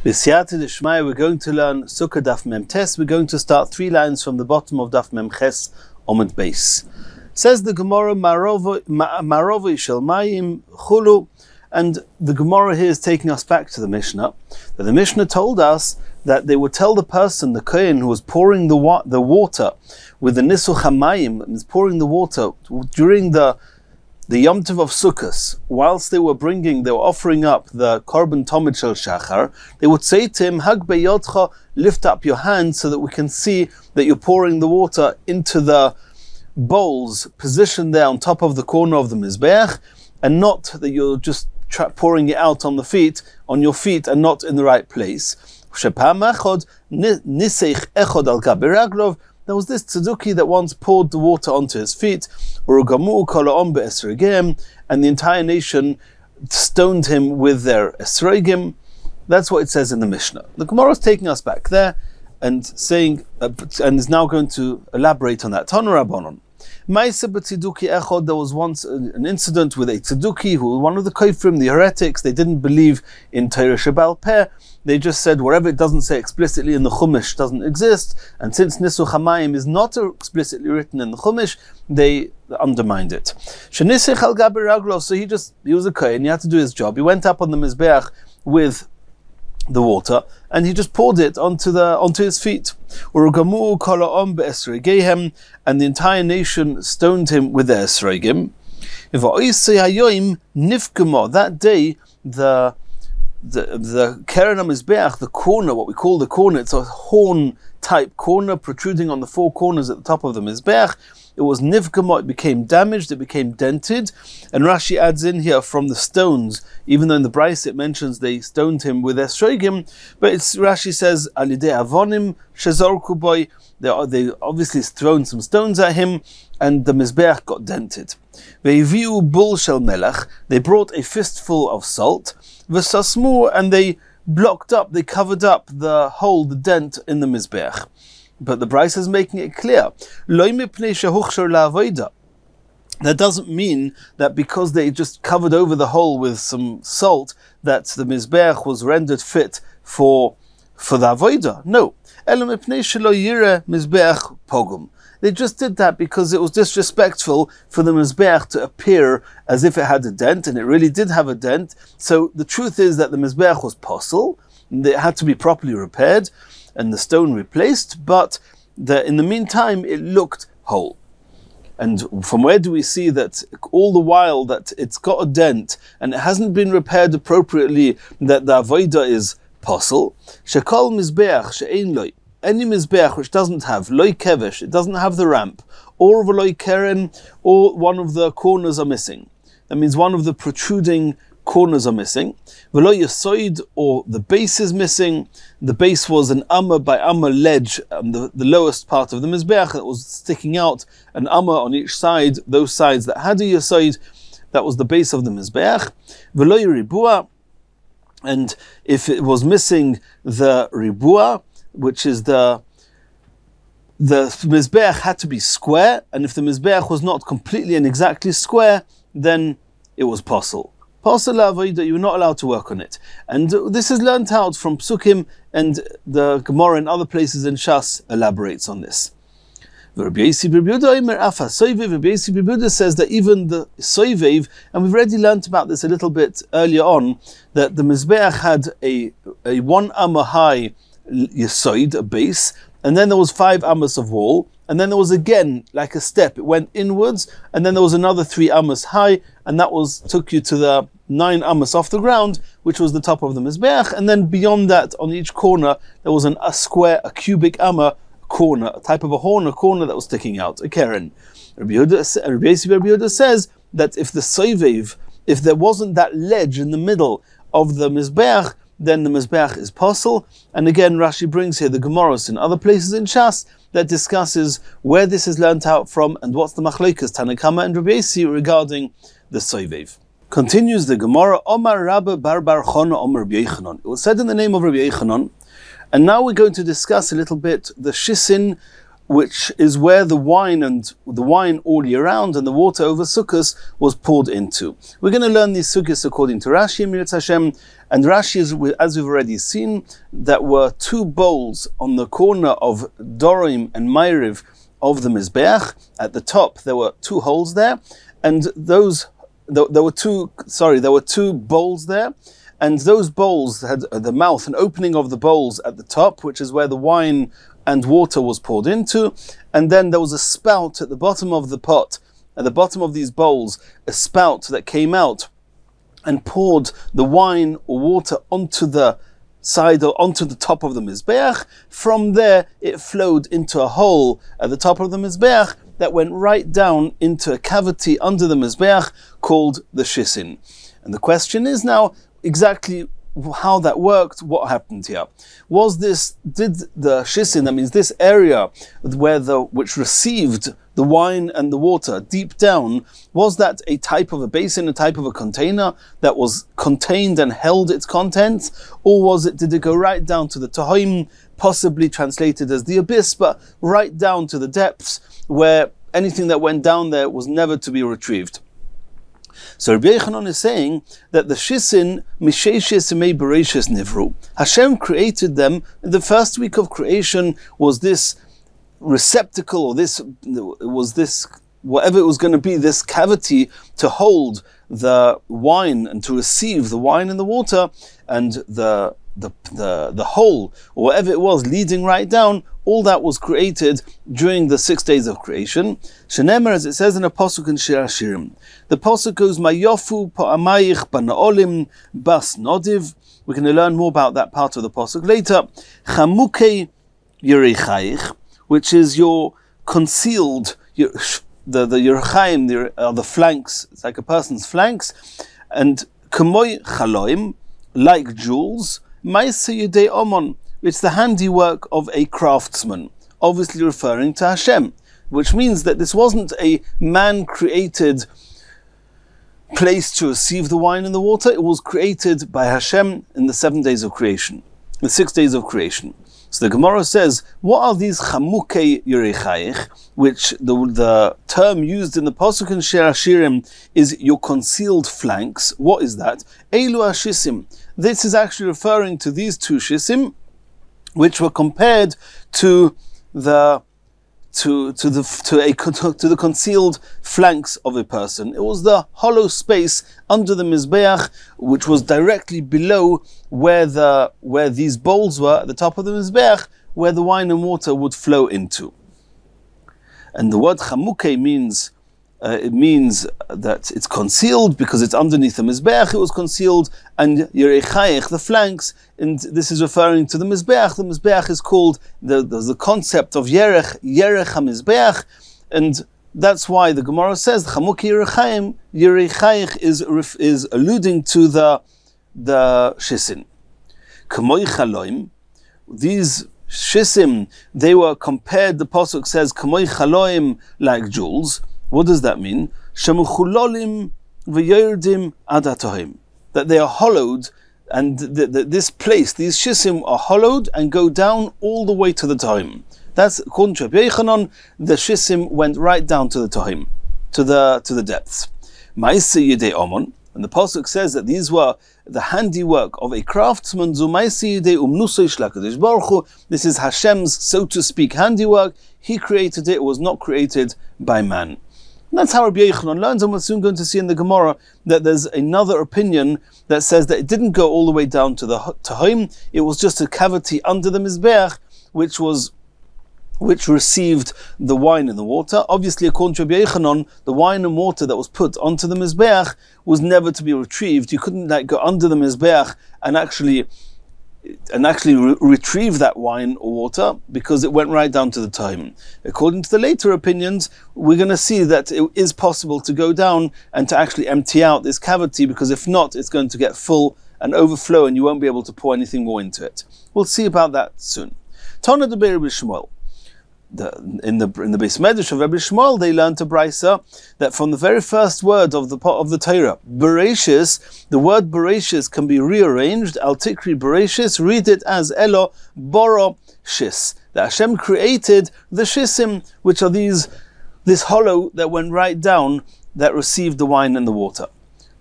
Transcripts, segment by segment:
B'siyata d'shmaya, we're going to learn sukkah Daf Mem Tes. We're going to start 3 lines from the bottom of Daf Mem Ches Omid Beis. Says the Gemara, Marovi shel mayim chulu, and the Gemara here is taking us back to the Mishnah. That the Mishnah told us that they would tell the person, the kohen who was pouring the water with the nisuch hamayim, is pouring the water during the Yom Tov of Sukkot, whilst they were offering up the korban tomid shel shachar, they would say to him, Hag beyodcha, lift up your hand so that we can see that you're pouring the water into the bowls positioned there on top of the corner of the mizbeach, and not that you're just pouring it out on your feet and not in the right place. There was this tzeduki that once poured the water onto his feet, and the entire nation stoned him with their esrogim. That's what it says in the Mishnah. The Gemara is taking us back there and saying, and is now going to elaborate on that. Tanu Rabbanon. There was once an incident with a tzeduki who was one of the kofrim, the heretics. They didn't believe in Torah Shebal Peh. They just said whatever it doesn't say explicitly in the Chumash doesn't exist, and since Nisuch HaMayim is not explicitly written in the Chumash, they undermined it. So he was a kohen, he had to do his job. He went up on the Mizbeach with the water, and he just poured it onto his feet. And the entire nation stoned him with their esrogim. That day, the Keren HaMizbeach, the corner, what we call the corner, it's a horn type corner protruding on the 4 corners at the top of the Mizbeach. It was nivgamo, it became damaged, it became dented, and Rashi adds in here from the stones, even though in the Bryce it mentions they stoned him with esrogim, but Rashi says, alidei avonim shezorku boy, they obviously thrown some stones at him, and the Mizbeach got dented. Veiviu bul shel melach, they brought a fistful of salt, v'sasmu, and they covered up the hole, the dent in the Mizbeach. But the Bryce is making it clear. That doesn't mean that because they just covered over the hole with some salt, that the Mizbeach was rendered fit for the avodah. No. They just did that because it was disrespectful for the Mizbeach to appear as if it had a dent, and it really did have a dent. So the truth is that the Mizbeach was posel, and it had to be properly repaired and the stone replaced, but in the meantime it looked whole. And from where do we see that all the while that it's got a dent and it hasn't been repaired appropriately, that the avodah is posel? Shekol Mizbeach she'ein loy, any Mizbeach which doesn't have loy kevesh, it doesn't have the ramp, or loy keren, or one of the corners are missing. That means one of the protruding corners are missing. V'lo yasoid, or the base is missing. The base was an amma by amma ledge, the lowest part of the Mizbeach that was sticking out, an amma on each side, those sides that had a yasoid, that was the base of the Mizbeach. V'lo ribua, and if it was missing the ribua, which is the Mizbeach had to be square, and if the Mizbeach was not completely and exactly square, then it was posel. You're not allowed to work on it. And this is learnt out from Psukim, and the Gemara and other places in Shas elaborates on this. Rabbi Yitzchok says that even the soivev, and we've already learnt about this a little bit earlier on, that the Mizbeach had a 1 amma high yesoid, a base, and then there was 5 ammas of wall, and then there was again like a step, it went inwards, and then there was another 3 ammas high, and that took you to the 9 ammas off the ground, which was the top of the Mizbeach, and then beyond that, on each corner, there was a cubic amma corner, a type of a horn, a corner that was sticking out, a keren. Rabbi Yehuda says that if the soivev, if there wasn't that ledge in the middle of the Mizbeach, then the Mizbeach is posel. And again, Rashi brings here the Gemaros in other places in Shas that discusses where this is learnt out from and what's the machlokes Tanakama and Rabbi Yossi regarding the soivev. Continues the Gemara, Omar Rabba Bar Chana Omar Rabbi Yochanan. It was said in the name of Rabbi Yochanan, and now we're going to discuss a little bit the shisin which is where the wine all year round and the water over Sukkot was poured into. We're going to learn these sugyas according to Rashi, Mirat Hashem, and Rashi, as we've already seen, that were two bowls on the corner of Dorim and Ma'ariv of the Mizbeach. At the top there were two holes there, and there were two bowls there, and those bowls had the mouth and opening of the bowls at the top, which is where the wine and water was poured into, and then there was a spout at the bottom of the pot, at the bottom of these bowls, a spout that came out and poured the wine or water onto the side or onto the top of the Mizbeach. From there it flowed into a hole at the top of the Mizbeach that went right down into a cavity under the Mizbeach called the Shisin. And the question is now exactly how that worked, what happened here. Did the Shisin, that means this area which received the wine and the water deep down, was that a type of a basin, a type of a container that was contained and held its contents? Or did it go right down to the Tahoim, possibly translated as the abyss, but right down to the depths where anything that went down there was never to be retrieved? So Rabbi Yochanan is saying that the Shisin Misheshis Mei Bereshis Nivru. Hashem created them. The first week of creation was this receptacle, or whatever it was going to be, this cavity to hold the wine and to receive the wine and the water, and the hole, or whatever it was leading right down. All that was created during the 6 days of creation. Shenemer, as it says in a pasuk in Shir Hashirim. The pasuk goes, Mayofu pa'amayich bana'olim bas nodiv. We're going to learn more about that part of the pasuk later. Chamukei yerichayich, which is your concealed, the yerchaim, the flanks. It's like a person's flanks. And kamoi chaloim, like jewels. Ma'aseh yedei omon. It's the handiwork of a craftsman, obviously referring to Hashem, which means that this wasn't a man-created place to receive the wine and the water. It was created by Hashem in the 7 days of creation, the 6 days of creation. So the Gemara says, what are these chamukei yerechayich, which the term used in the pasuk in Shir Hashirim is your concealed flanks? What is that? Eilu hashisim. This is actually referring to these two shisim, which were compared to the concealed flanks of a person. It was the hollow space under the Mizbeach, which was directly below where these bowls were at the top of the Mizbeach, where the wine and water would flow into. And the word chamukei means that it's concealed because it's underneath the Mizbeach. It was concealed, and yerechayich, the flanks, and this is referring to the Mizbeach. The Mizbeach is called the concept of yerech ha-Mizbeach, and that's why the Gemara says chamukei yerechayich is alluding to the shisin. Kamoi chaloim, these shisim, they were compared. The pasuk says kamoi chaloim, like jewels. What does that mean? Shemuchulolim v'yerdim ad hatohim, that they are hollowed, and this place, these shisim are hollowed and go down all the way to the Tahim. That's according to Rabbi Yochanan. The shisim went right down to the Tahim, to the depths. Ma'aseh yedei omon, and the pasuk says that these were the handiwork of a craftsman. Zu ma'aseh yedei umnusay shel HaKadosh Baruch Hu. This is Hashem's, so to speak, handiwork. He created it. It was not created by man. And that's how Rabbi Yochanan learns, and we're soon going to see in the Gemara that there's another opinion that says that it didn't go all the way down to the Tahim. It was just a cavity under the Mizbeach, which received the wine and the water. Obviously, according to Rabbi Yochanan, the wine and water that was put onto the Mizbeach was never to be retrieved. You couldn't go under the Mizbeach and actually retrieve that wine or water, because it went right down to the time. According to the later opinions, we're going to see that it is possible to go down and to actually empty out this cavity, because if not, it's going to get full and overflow and you won't be able to pour anything more into it. We'll see about that soon. Tana de Rabbi Shmuel. In the Beis Medrash of Rabbi Shmuel, they learned a brisa that from the very first word of the Torah, Bereshis, the word Bereshis can be rearranged. Al Tikri Bereshis, read it as Elo Boro Shis. that Hashem created the shisim, which are this hollow that went right down, that received the wine and the water.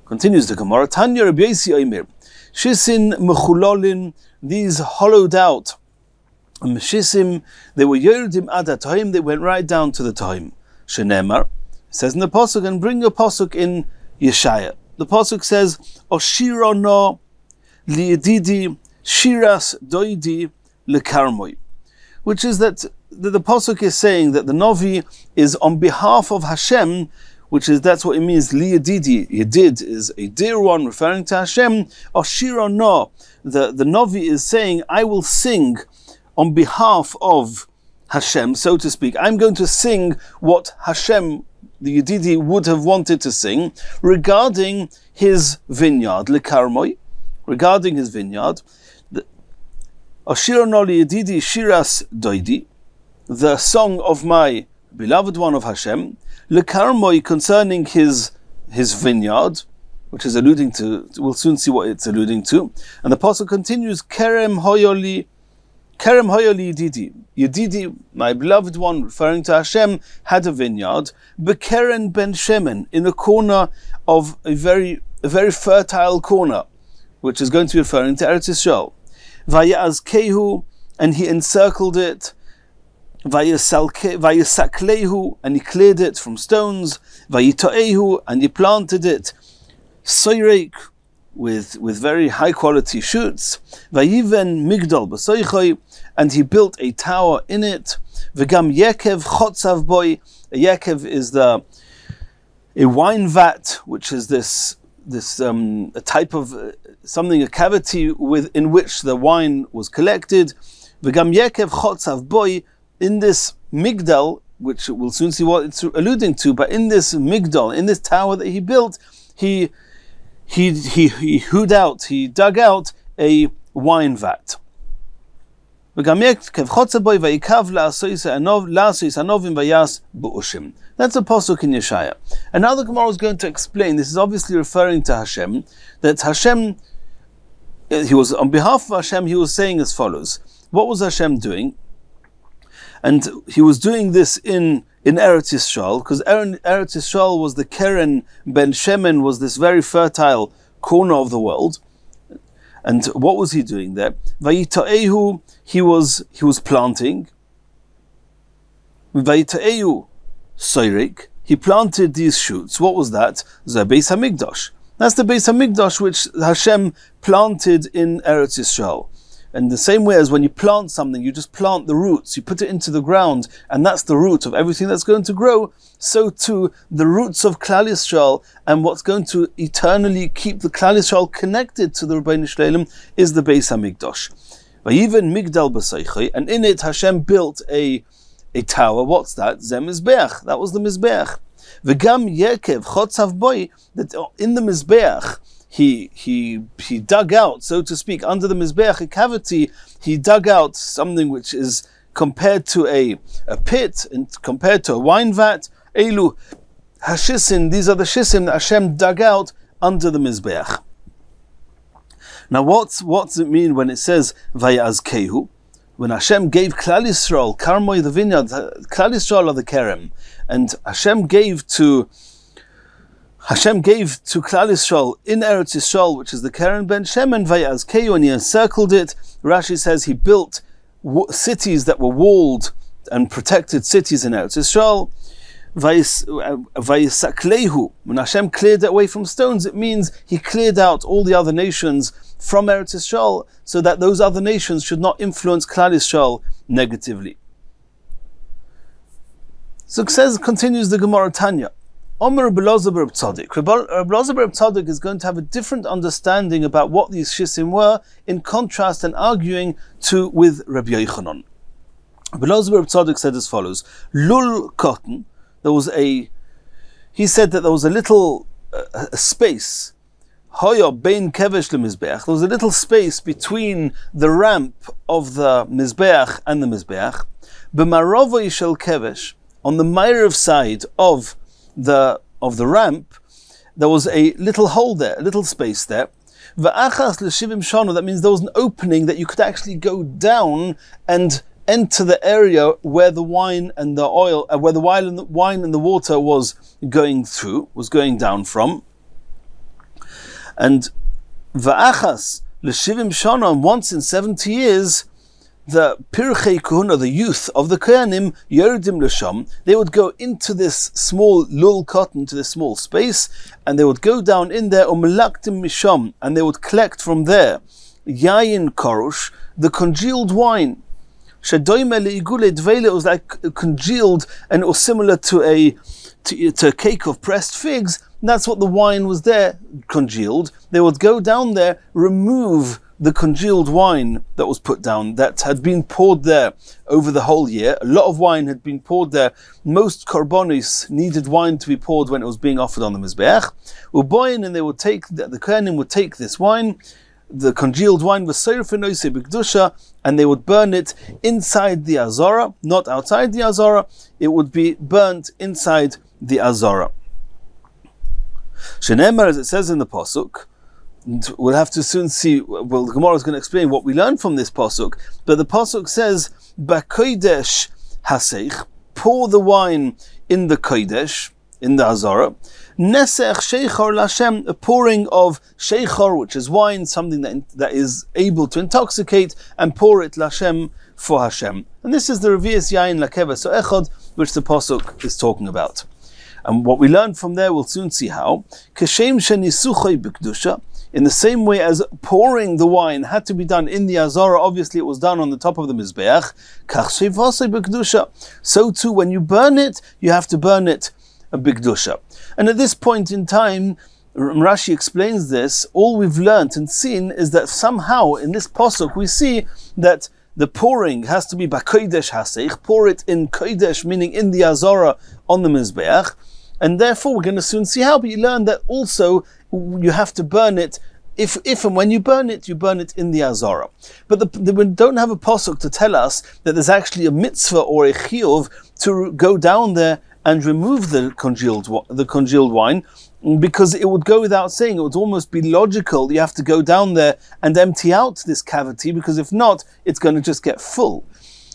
Continues the Gemara, Tanya Rabbi Yosi Omer, shisin mechulolin, these hollowed out shisim, they were yordim ad ha'tohim, they went right down to the tohim. Shenemar, says in the pasuk, and bring a pasuk in Yeshaya. The pasuk says, Oshiro no liedidi shiras doidi lekarmoi, which is that the pasuk is saying that the Novi is on behalf of Hashem, that's what it means. Liedidi, Yedid is a dear one, referring to Hashem. Oshiro no, the Novi is saying, I will sing on behalf of Hashem, so to speak. I'm going to sing what Hashem, the Yedidi, would have wanted to sing regarding his vineyard, lekarmoi, regarding his vineyard. Ashir no Yedidi shiras doidi, the song of my beloved one of Hashem, lekarmoi, concerning his vineyard, which is alluding to, we'll soon see what it's alluding to. And the apostle continues, Kerem hoyoli Yedidi. Yedidi, my beloved one, referring to Hashem, had a vineyard, Bekeren ben Shemen, in a corner of a very fertile corner, which is going to be referring to Eretz Yisrael. Vayazkehu, and he encircled it. Vayasaklehu, and he cleared it from stones. Vayitoehu, and he planted it. Soireik, with very high quality shoots. Vayiven migdal b'soichoi, and he built a tower in it. V'gam yekev chotzav boy. A yekev is a wine vat, which is this a type of something, a cavity in which the wine was collected. V'gam yekev chotzav boy, in this migdal, which we'll soon see what it's alluding to, but in this migdal, in this tower that he built, he dug out a wine vat. That's a pasuk in Yeshaya. And now the Gemara is going to explain, this is obviously referring to Hashem, that Hashem, he was on behalf of Hashem, he was saying as follows. What was Hashem doing? And he was doing this in Eretz Yisrael, because Eretz Yisrael was the Keren ben Shemen, was this very fertile corner of the world. And what was he doing there? Vayitaehu, he was planting. Vayitaehu soirik, he planted these shoots. What was that? The Beis Hamikdash. That's the Beis Hamikdash which Hashem planted in Eretz Yisrael. And the same way as when you plant something, you just plant the roots, you put it into the ground, and that's the root of everything that's going to grow. So too, the roots of Klal Yisrael and what's going to eternally keep the Klal Yisrael connected to the Rebbeinu Shleilim is the Beis Hamikdash. Vayiven migdal b'soichoi, and in it Hashem built a tower. What's that? Ze mizbeach. That was the mizbeach. V'gam yekev chotzav boy, that in the mizbeach, He dug out, so to speak, under the Mizbeach, a cavity. He dug out something which is compared to a pit and compared to a wine vat. Elu hashisin, these are the shisim that Hashem dug out under the Mizbeach. Now, what's it mean when it says Vayazkehu? When Hashem gave Klal Yisrael, Karmoi the vineyard, Klal Yisrael are the Kerem, and Hashem gave to Klal Yisrael in Eretz Yisrael, which is the Keren ben Shemen, Vayazkehu, and he encircled it. Rashi says he built cities that were walled and protected cities in Eretz Yisrael. Vayisaklehu, when Hashem cleared it away from stones, it means he cleared out all the other nations from Eretz Yisrael, so that those other nations should not influence Klal Yisrael negatively. So it says, continues the Gemara Tanya. Omer Rabbi Elazar bar Tzaddik. Rabbi Elazar bar Tzaddik is going to have a different understanding about what these shisim were, in contrast and arguing with Rabbi Yochanan. Rabbi Elazar bar Tzaddik said as follows: Lul cotton. He said that there was a little space. Hoya bein kevesh lemizbeach. There was a little space between the ramp of the mizbeach and the mizbeach. B'marovoi shel kevesh, on the ma'ariv side of the ramp, there was a little hole there, a little space there. V'achas l'shivim shana, that means there was an opening that you could actually go down and enter the area where the wine and the oil, where the wine and the water was going down from. And va'achas l'shivim shana, once in 70 years, the pirchei kahuna, the youth of the kohanim, yerdim l'sham, they would go into this small lul cotton, to this small space, and they would go down in there, umelaktim misham, and they would collect from there yayin korush, the congealed wine. It was like congealed, and it was similar to a cake of pressed figs. And that's what the wine was there, congealed. They would go down there, remove the congealed wine that was put down, that had been poured there over the whole year. A lot of wine had been poured there. Most korbanos needed wine to be poured when it was being offered on the Mizbeach. And they would take, the kohanim would take this wine, the congealed wine, was seirfenoise b'kedusha, and they would burn it inside the azara, not outside the azara. It would be burnt inside the azara. Shenemar, as it says in the pasuk, we'll have to soon see. Well, the Gemara is going to explain what we learned from this pasuk, but the pasuk says, "B'kodesh haseich," pour the wine in the kodesh, in the azara. Nesech sheichar lashem, a pouring of sheichar, which is wine, something that is able to intoxicate, and pour it lashem, for Hashem. And this is the revius yain lakeva so echad, which the pasuk is talking about. And what we learn from there, we'll soon see how. Kashem shenisuchay b'kedusha, in the same way as pouring the wine had to be done in the azara, obviously it was done on the top of the mizbeach. Kach shevasay b'kedusha, so too when you burn it, you have to burn it a b'kedusha. And at this point in time, Rashi explains this. All we've learnt and seen is that somehow in this pasuk we see that the pouring has to be b'kodesh haseich, pour it in kodesh, meaning in the azara on the mizbeach. And therefore we're going to soon see how, but you learn that also you have to burn it, if and when you burn it in the azara. But we don't have a pasuk to tell us that there's actually a mitzvah or a chiyuv to go down there and remove the congealed wine, because it would go without saying. It would almost be logical. You have to go down there and empty out this cavity, because if not, it's going to just get full.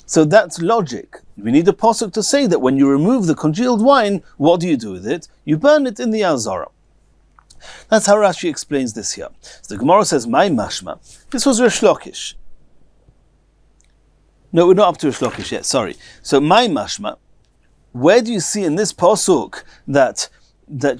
So that's logic. We need a pasuk to say that when you remove the congealed wine, what do you do with it? You burn it in the azara. That's how Rashi explains this here. So the Gemara says, "My mashma." This was Rish Lakish. No, we're not up to Rish Lakish yet. Sorry. So my mashma. Where do you see in this pasuk that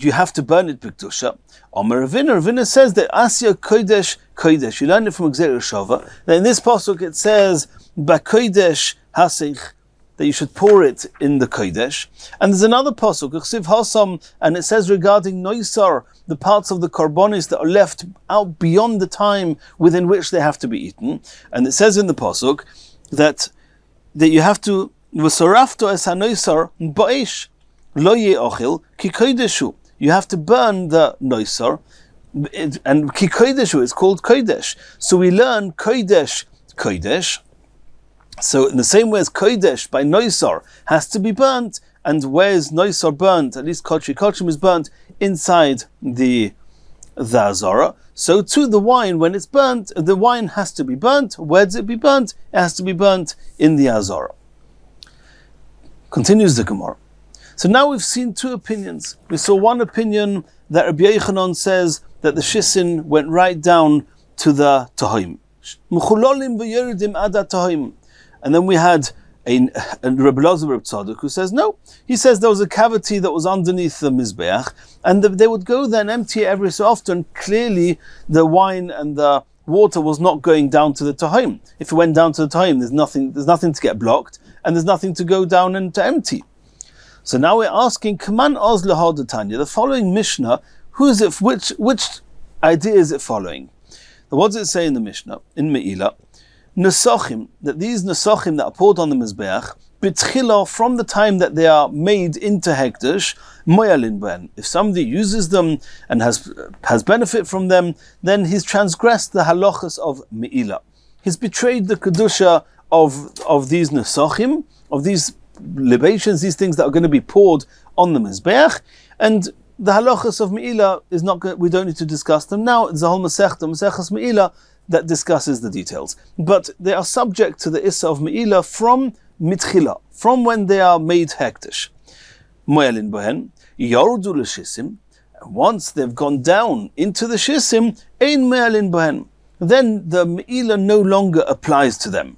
you have to burn it b'kedusha? Omer Ravina says that Asya kodesh kodesh. You learn it from Gzeir Shava. Then in this pasuk it says b'kodesh haseich, that you should pour it in the kodesh. And there's another pasuk, Chsiv Hasam, and it says regarding noisar, the parts of the korbanos that are left out beyond the time within which they have to be eaten. And it says in the pasuk that you have to v'sorafto es hanoisar ba'esh lo ye'ochil ki kodeshu. You have to burn the noisar, and ki kodeshu is called kodesh. So we learn kodesh. So in the same way as kodesh by noisar has to be burnt, and where is noisar burnt? At least kochim is burnt inside the azara. So too the wine, when it's burnt, the wine has to be burnt. Where does it be burnt? It has to be burnt in the azara. Continues the Gemara. So now we've seen two opinions. We saw one opinion that Rabbi Yochanan says that the shisin went right down to the Tahim. And then we had a Rabbi Tzadok who says no. He says there was a cavity that was underneath the Mizbeach, and they would go there and empty it every so often. Clearly the wine and the water was not going down to the Tahim. If it went down to the Tahim, there's nothing to get blocked, and there's nothing to go down and to empty. So now we're asking, Kaman Oz Lahadatanya, the following Mishnah, who is it? Which idea is it following? What does it say in the Mishnah, in Me'ilah? Nesachim, that these nesachim that are poured on the Mizbeach, bitchila, from the time that they are made into hekdesh, moyalin ben. If somebody uses them and has benefit from them, then he's transgressed the halachas of Me'ilah. He's betrayed the kedusha of these nesachim, of these libations, these things that are going to be poured on the Mizbeach, and the halachas of Me'ilah is not good. We don't need to discuss them now. It's a whole Masechtas Me'ilah, that discusses the details. But they are subject to the Issa of Me'ilah from Mitchila, from when they are made hektish. Mo'elin bohen, yordu l'shisim, once they've gone down into the shisim, ein me'elin bohen, then the Me'ilah no longer applies to them.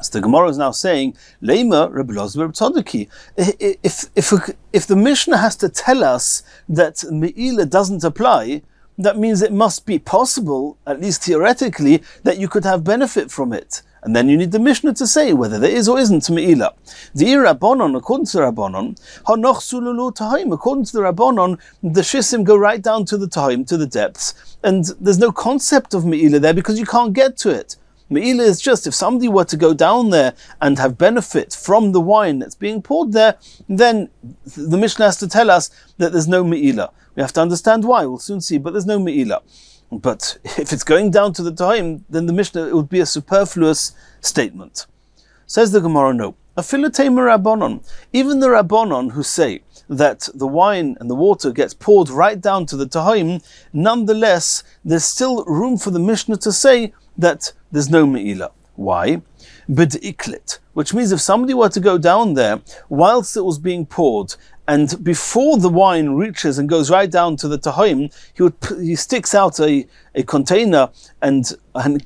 So the Gemara is now saying, Leima Rabbi Elazar Tzadiki. If the Mishnah has to tell us that Me'ilah doesn't apply, that means it must be possible, at least theoretically, that you could have benefit from it. And then you need the Mishnah to say whether there is or isn't Me'ilah. The Rabbanon, according to the Rabbanon, according to the Rabbanon, the Shisim go right down to the Tahim, to the depths, and there's no concept of Me'ilah there because you can't get to it. Me'ilah is just if somebody were to go down there and have benefit from the wine that's being poured there, then the Mishnah has to tell us that there's no Me'ilah. We have to understand why, we'll soon see, but there's no Me'ilah. But if it's going down to the time, then the Mishnah, it would be a superfluous statement. Says the Gemara, no. Even the Rabbanon who say that the wine and the water gets poured right down to the Tahim, nonetheless, there's still room for the Mishnah to say that there's no Me'ilah. Why? B'd'iklit, which means if somebody were to go down there whilst it was being poured, and before the wine reaches and goes right down to the Tahim, he sticks out a container and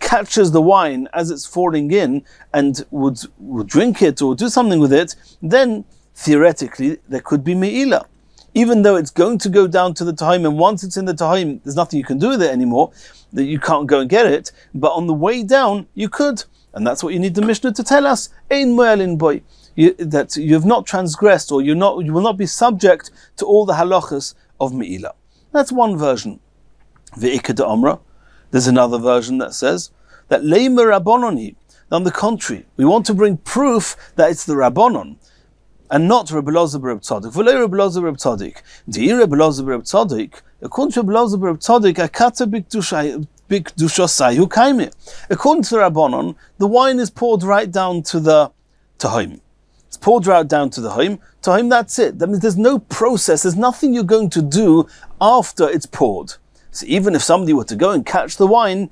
catches the wine as it's falling in and would drink it or do something with it, then theoretically there could be Me'ilah. Even though it's going to go down to the Tahim, and once it's in the Tahim, there's nothing you can do with it anymore, that you can't go and get it, but on the way down, you could. And that's what you need the Mishnah to tell us. Ein mo'elin boy. That you have not transgressed, or you will not be subject to all the halachas of Me'ilah. That's one version. Ve'ikad Amra. There's another version that says that Leima Rabbononi. On the contrary, we want to bring proof that it's the Rabbanon and not Rabbi Elazar Bar Tzadok. V'lei Rabbi Elazar Bar Tzadok. Di Rabbi Elazar Bar Tzadok. According to Rabbi Elazar Bar Tzadok, akata b'kdushasai kaime. According to the Rabbanon, the wine is poured right down to the Tahim. It's poured right down to the Tahim, that's it. That means there's no process, there's nothing you're going to do after it's poured. So even if somebody were to go and catch the wine,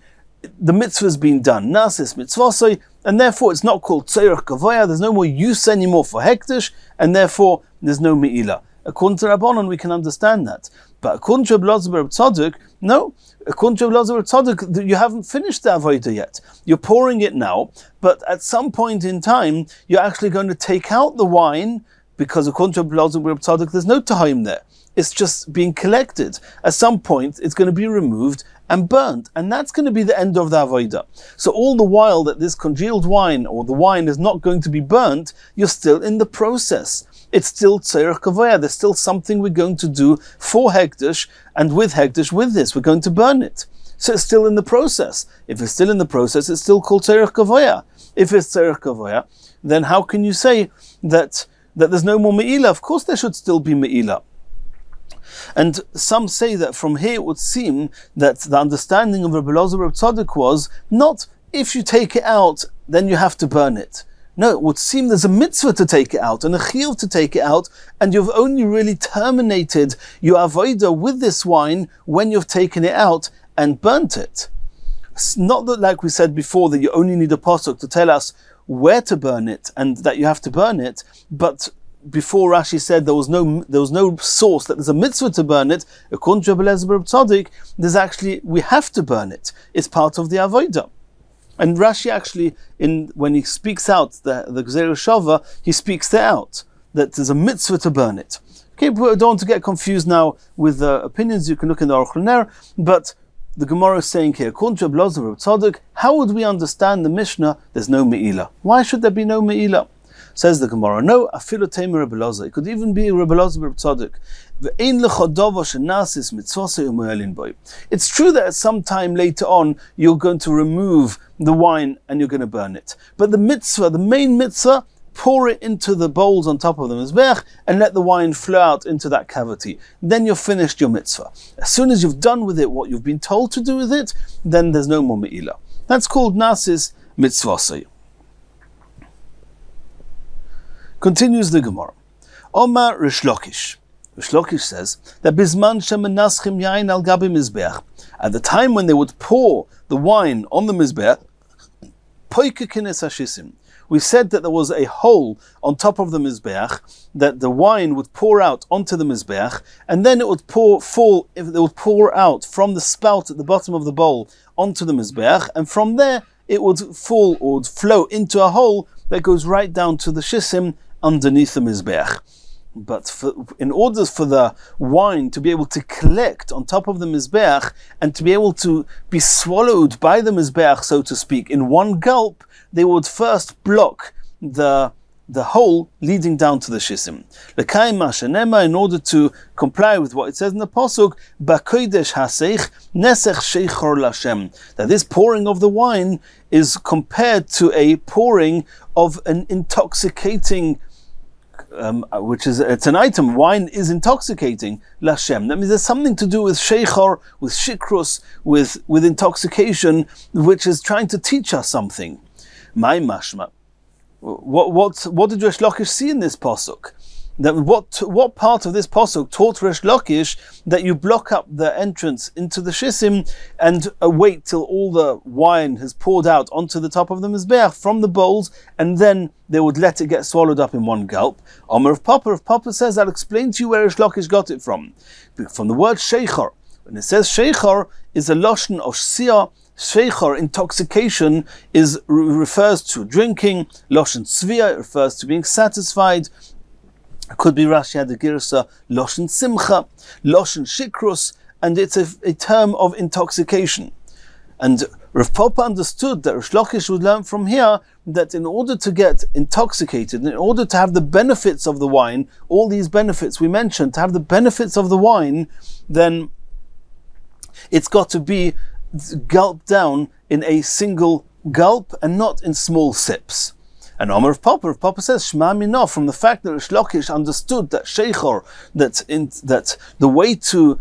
the mitzvah has been done, nasis mitzvasoi, and therefore it's not called tzorech kavaya, there's no more use anymore for hektish, and therefore there's no Me'ilah. According to Rabbanon, we can understand that. But according to Rabbi Elazar Bar Tzadok, no. According to Rabbi Elazar Bar Tzadok, you haven't finished the avodah yet. You're pouring it now, but at some point in time, you're actually going to take out the wine, because according to Rabbi Elazar Bar Tzadok, there's no tahim there. It's just being collected. At some point, it's going to be removed and burnt, and that's going to be the end of the avodah. So all the while that this congealed wine, or the wine, is not going to be burnt, you're still in the process. It's still tzorech kavaya. There's still something we're going to do for hektish, and with hektish, with this, we're going to burn it. So it's still in the process. If it's still in the process, it's still called tzorech kavaya. If it's tzorech kavaya, then how can you say that there's no more Me'ilah? Of course there should still be Me'ilah. And some say that from here it would seem that the understanding of Rabbi Elazar Bar Tzadok was not if you take it out, then you have to burn it. No, it would seem there's a mitzvah to take it out and a chiyuv to take it out, and you've only really terminated your avodah with this wine when you've taken it out and burnt it. It's not that, like we said before, that you only need a pasuk to tell us where to burn it and that you have to burn it, but before Rashi said there was no source that there's a mitzvah to burn it. According to Rabbi Elazar Bar Tzadok, there's actually, we have to burn it. It's part of the avodah. And Rashi actually, when he speaks out the Gzeira Shava, he speaks there out that there's a mitzvah to burn it. Okay, we don't want to get confused now with the opinions. You can look in the Aruch LaNer, but the Gemara is saying here, according to Rabbi Elazar Bar Tzadok, how would we understand the Mishnah? There's no Me'ilah. Why should there be no Me'ilah? Says the Gemara, no, afilu temer Rabbi Elazar. It could even be Rabbi Elazar Bar Tzadok. It's true that at some time later on you're going to remove the wine and you're going to burn it. But the mitzvah, the main mitzvah, pour it into the bowls on top of the mizbech and let the wine flow out into that cavity. Then you've finished your mitzvah. As soon as you've done with it what you've been told to do with it, then there's no more Me'ilah. That's called nasis mitzvasei. Continues the Gemara. Omar Rish Lakish. Shlokish says that Bisman shemenaschim yain al gabi mizbeach, at the time when they would pour the wine on the mizbeach, poike kines hashisim. We said that there was a hole on top of the mizbeach that the wine would pour out onto the mizbeach, and then it would pour out from the spout at the bottom of the bowl onto the mizbeach, and from there it would fall or would flow into a hole that goes right down to the shisim underneath the mizbeach. But in order for the wine to be able to collect on top of the mizbeach and to be able to be swallowed by the mizbeach, so to speak, in one gulp, they would first block the hole leading down to the shisim. L'kayim mashenema, in order to comply with what it says in the pasuk, b'kodesh haseich nesech sheichor lashem, that this pouring of the wine is compared to a pouring of an intoxicating, it's an item. Wine is intoxicating, lashem. That means there's something to do with sheichor, with shikrus, with intoxication, which is trying to teach us something. My mashma. What did Resh Lakish see in this pasuk? That what part of this pasuk taught Resh Lakish that you block up the entrance into the shisim and wait till all the wine has poured out onto the top of the mizbeach from the bowls, and then they would let it get swallowed up in one gulp? Omer of Papa says, I'll explain to you where Resh Lakish got it from the word sheichor. When it says sheichor, is a loshon of siyah. Sheichor, intoxication, refers to drinking. Loshon tzvia, refers to being satisfied. It could be Rashi had the girsa loshon simcha, loshon shikrus, and it's a term of intoxication. And Rav Papa understood that Resh Lakish would learn from here that in order to get intoxicated, in order to have the benefits of the wine, all these benefits we mentioned, to have the benefits of the wine, then it's got to be gulped down in a single gulp and not in small sips. And Omer of Papa says, Shema Minah, from the fact that Resh Lakish understood that sheichor, that the way to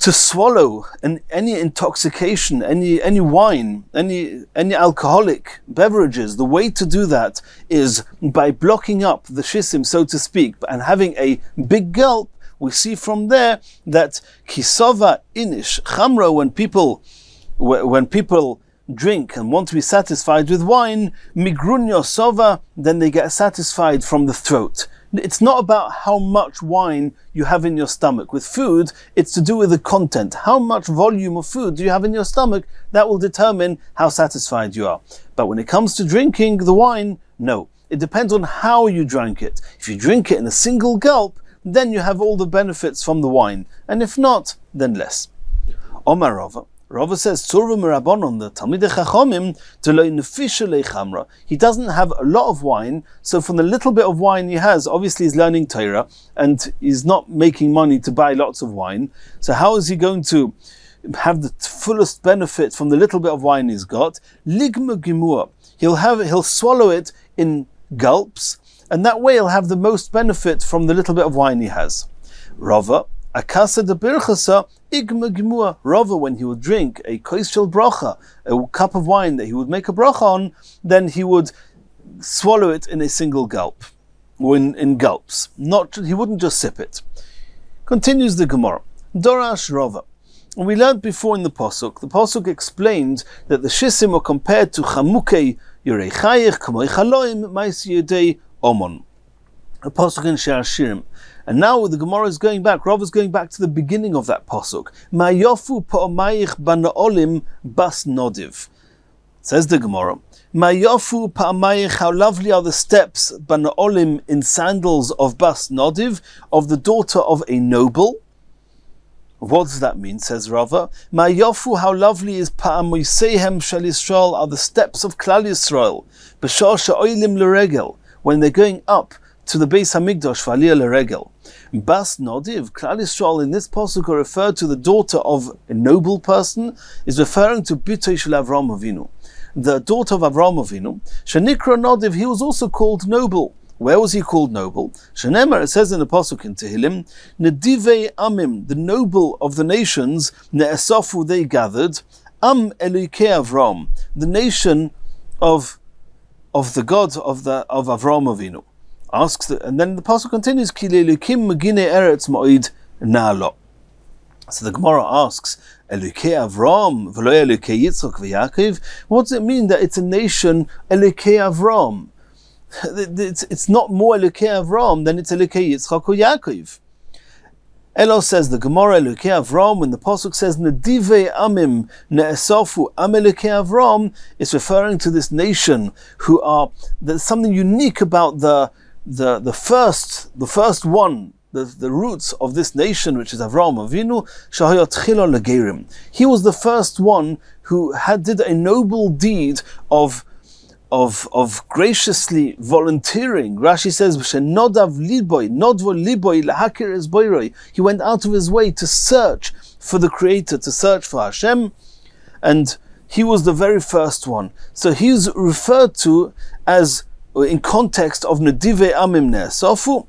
swallow any intoxication, any wine, any alcoholic beverages, the way to do that is by blocking up the shisim, so to speak, and having a big gulp. We see from there that kisova inish chamra, when people drink and want to be satisfied with wine, migrunyo sova, then they get satisfied from the throat. It's not about how much wine you have in your stomach. With food, it's to do with the content. How much volume of food do you have in your stomach? That will determine how satisfied you are. But when it comes to drinking the wine, no. It depends on how you drank it. If you drink it in a single gulp, then you have all the benefits from the wine. And if not, then less. Omar Rava says, Tzurva Merabonon, the Talmidei Chachomim, Deloi Nefisha Lechamra. He doesn't have a lot of wine, so from the little bit of wine he has, obviously he's learning Torah, and he's not making money to buy lots of wine. So how is he going to have the fullest benefit from the little bit of wine he's got? Ligma Gimur. He'll swallow it in gulps, and that way he'll have the most benefit from the little bit of wine he has. Rava, Akasa de Birchasa, Igma Gimua. Rava, when he would drink a kois shel bracha, a cup of wine that he would make a bracha on, then he would swallow it in a single gulp, or in gulps. He wouldn't just sip it. Continues the Gemara. Dorash Rava. And we learned before in the Pasuk explained that the shisim are compared to chamukei yorei chayich, kamoi chaloim, mais yedei omon. A Pasuk in Shir Hashirim. And now the Gemara is going back, Rav is going back to the beginning of that Pasuk. Ma yofu pa'amayich bana'olim bas nodiv. Says the Gemara, Ma yofu pa'amayich, how lovely are the steps, bana'olim, in sandals of bas nodiv, of the daughter of a noble. What does that mean, says Rava? Ma yofu, how lovely is pa'amoisehem shel Yisrael, are the steps of Klal Yisrael, b'shar she'oilim l'regel, when they're going up to the Beis Hamikdash v'aliyah l'regel. Bas Nodiv, Klal Yisrael in this pasuk are referred to the daughter of a noble person, is referring to Bitoi shel Avraham Avinu, the daughter of Avraham Avinu. Shenikra Nodiv, he was also called noble. Where was he called noble? Shenemar, it says in the pasuk in Tehillim, Nedivei Amim, the noble of the nations, Ne'esafu, they gathered, Am Elokei Avraham, the nation of the God of Avraham Avinu. asks, and then the pasuk continues, Ki le'elukim megine eretz ma'id na'lo. So the Gemara asks, Elukei Avram, v'lo Elukei Yitzchok v'Yaakov. What does it mean that it's a nation Elukei Avram? It's not more Elukei Avram than it's Elukei Yitzchok or Yaakov. Elo says the Gemara Elukei Avram, when the pasuk says Nedivei Amim Ne'esofu Am Elukei Avram, it's referring to this nation who are. There's something unique about the first one. The roots of this nation, which is Avraham Avinu, Shahayot Chilo Legerim. He was the first one who did a noble deed of graciously volunteering. Rashi says, "Nodav liboy, nodvo liboy lahakir es boiroi." He went out of his way to search for the Creator, to search for Hashem, and he was the very first one. So he's referred to as, in context of Nedivei Amim Ne'esofu,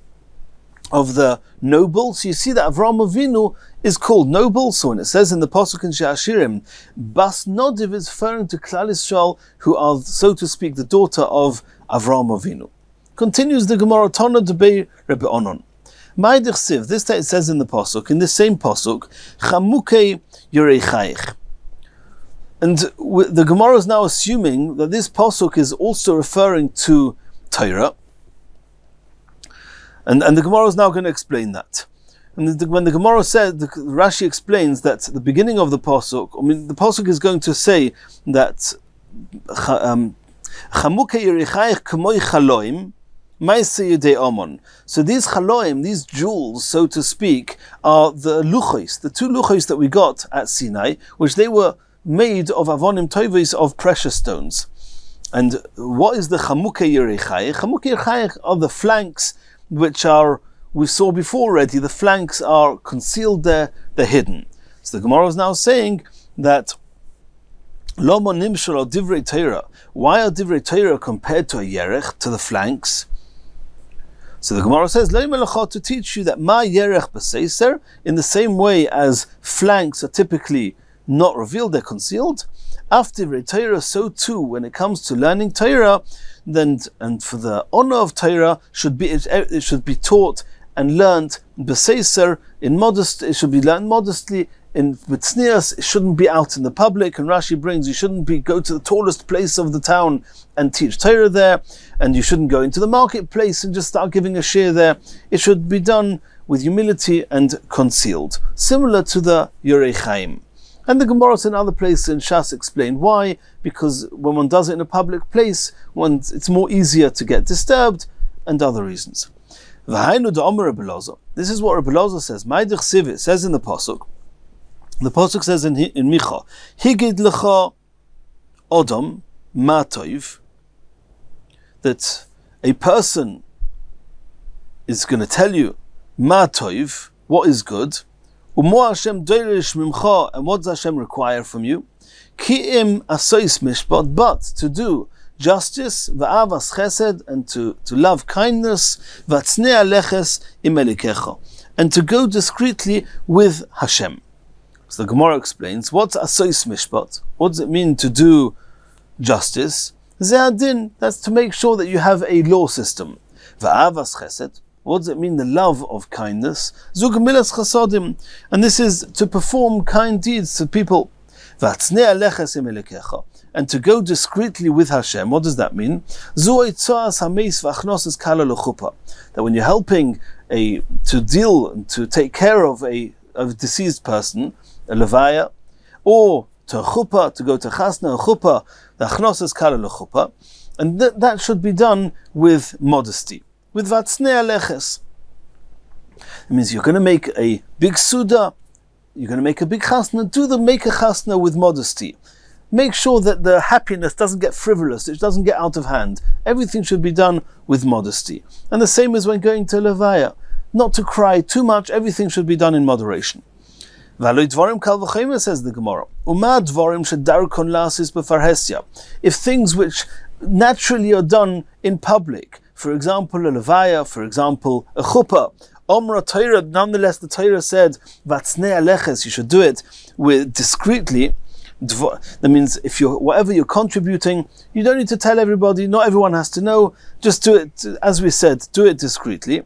of the noble. So you see that Avraham Avinu is called noble. So when it says in the Pasuk in She'ashirim, Bas Nodiv is referring to Klal Yisrael, who are, so to speak, the daughter of Avraham Avinu. Continues the Gemara, Tana Debei Rebbe Onon. Ma'idich Siv, this day it says in the Pasuk, in this same Pasuk, Chamukei Yorei Chayich. And the Gemara is now assuming that this Pasuk is also referring to Torah. And the Gemara is now going to explain that. And when the Gemara said, Rashi explains that the beginning of the pasuk, the pasuk is going to say that so these chaloim, these jewels, so to speak, are the luchos, the two luchos that we got at Sinai, which they were made of avonim tovis, of precious stones. And what is the chamukei yerechayich? Chamukei yerechayich are the flanks, which are, we saw before already, the flanks are concealed there, they're hidden. So the Gemara is now saying that Lomo nimshal divrei Torah. Why are divrei Torah compared to a yerech, to the flanks? So the Gemara says, to teach you that ma yerech b'seiser, in the same way as flanks are typically not revealed, they're concealed. After divrei Torah, so too, when it comes to learning Torah, then, and for the honor of Torah, it should be taught and learned b'seiser, in modest. It should be learned modestly. In b'tznius, it shouldn't be out in the public. And Rashi brings, you shouldn't go to the tallest place of the town and teach Torah there, and you shouldn't go into the marketplace and just start giving a share there. It should be done with humility and concealed, similar to the Yorei Chaim. And the Gemara in other places in Shas explain why, because when one does it in a public place, it's more easier to get disturbed, and other reasons. This is what Rabbi Loza says. Ma'idich Siv, it says in the Pasuk. The Pasuk says in Micha, Higid lecha Odom ma toiv, that a person is going to tell you ma toiv, what is good. Umo Hashem doirish mimcha, and what does Hashem require from you? Ki'im asois mishpat, but to do justice, va'avas chesed, and to love kindness, v'atznei aleches im elikecha, and to go discreetly with Hashem. So the Gemara explains, what's asois mishpat? What does it mean to do justice? Ze'adin, that's to make sure that you have a law system. Va'avas chesed, what does it mean, the love of kindness? Zug milas chasodim, and this is to perform kind deeds to people. V'atznei aleches im elikecha, and to go discreetly with Hashem. What does that mean? That when you're helping to take care of a deceased person, a levaya, or to a chuppah, to go to chasna, a chuppah, the achnosas kala lechuppah, and that should be done with modesty, with vatznei aleches. It means you're going to make a big suda, you're going to make a big chasna, make a chasna with modesty. Make sure that the happiness doesn't get frivolous, it doesn't get out of hand. Everything should be done with modesty. And the same as when going to levaya, not to cry too much, everything should be done in moderation. Says the Gemara, if things which naturally are done in public, for example a levaya, for example a chuppah, Omra Torah, nonetheless the Torah said, Vatznei aleches, you should do it with discreetly. That means whatever you're contributing, you don't need to tell everybody. Not everyone has to know. Just do it, as we said, do it discreetly.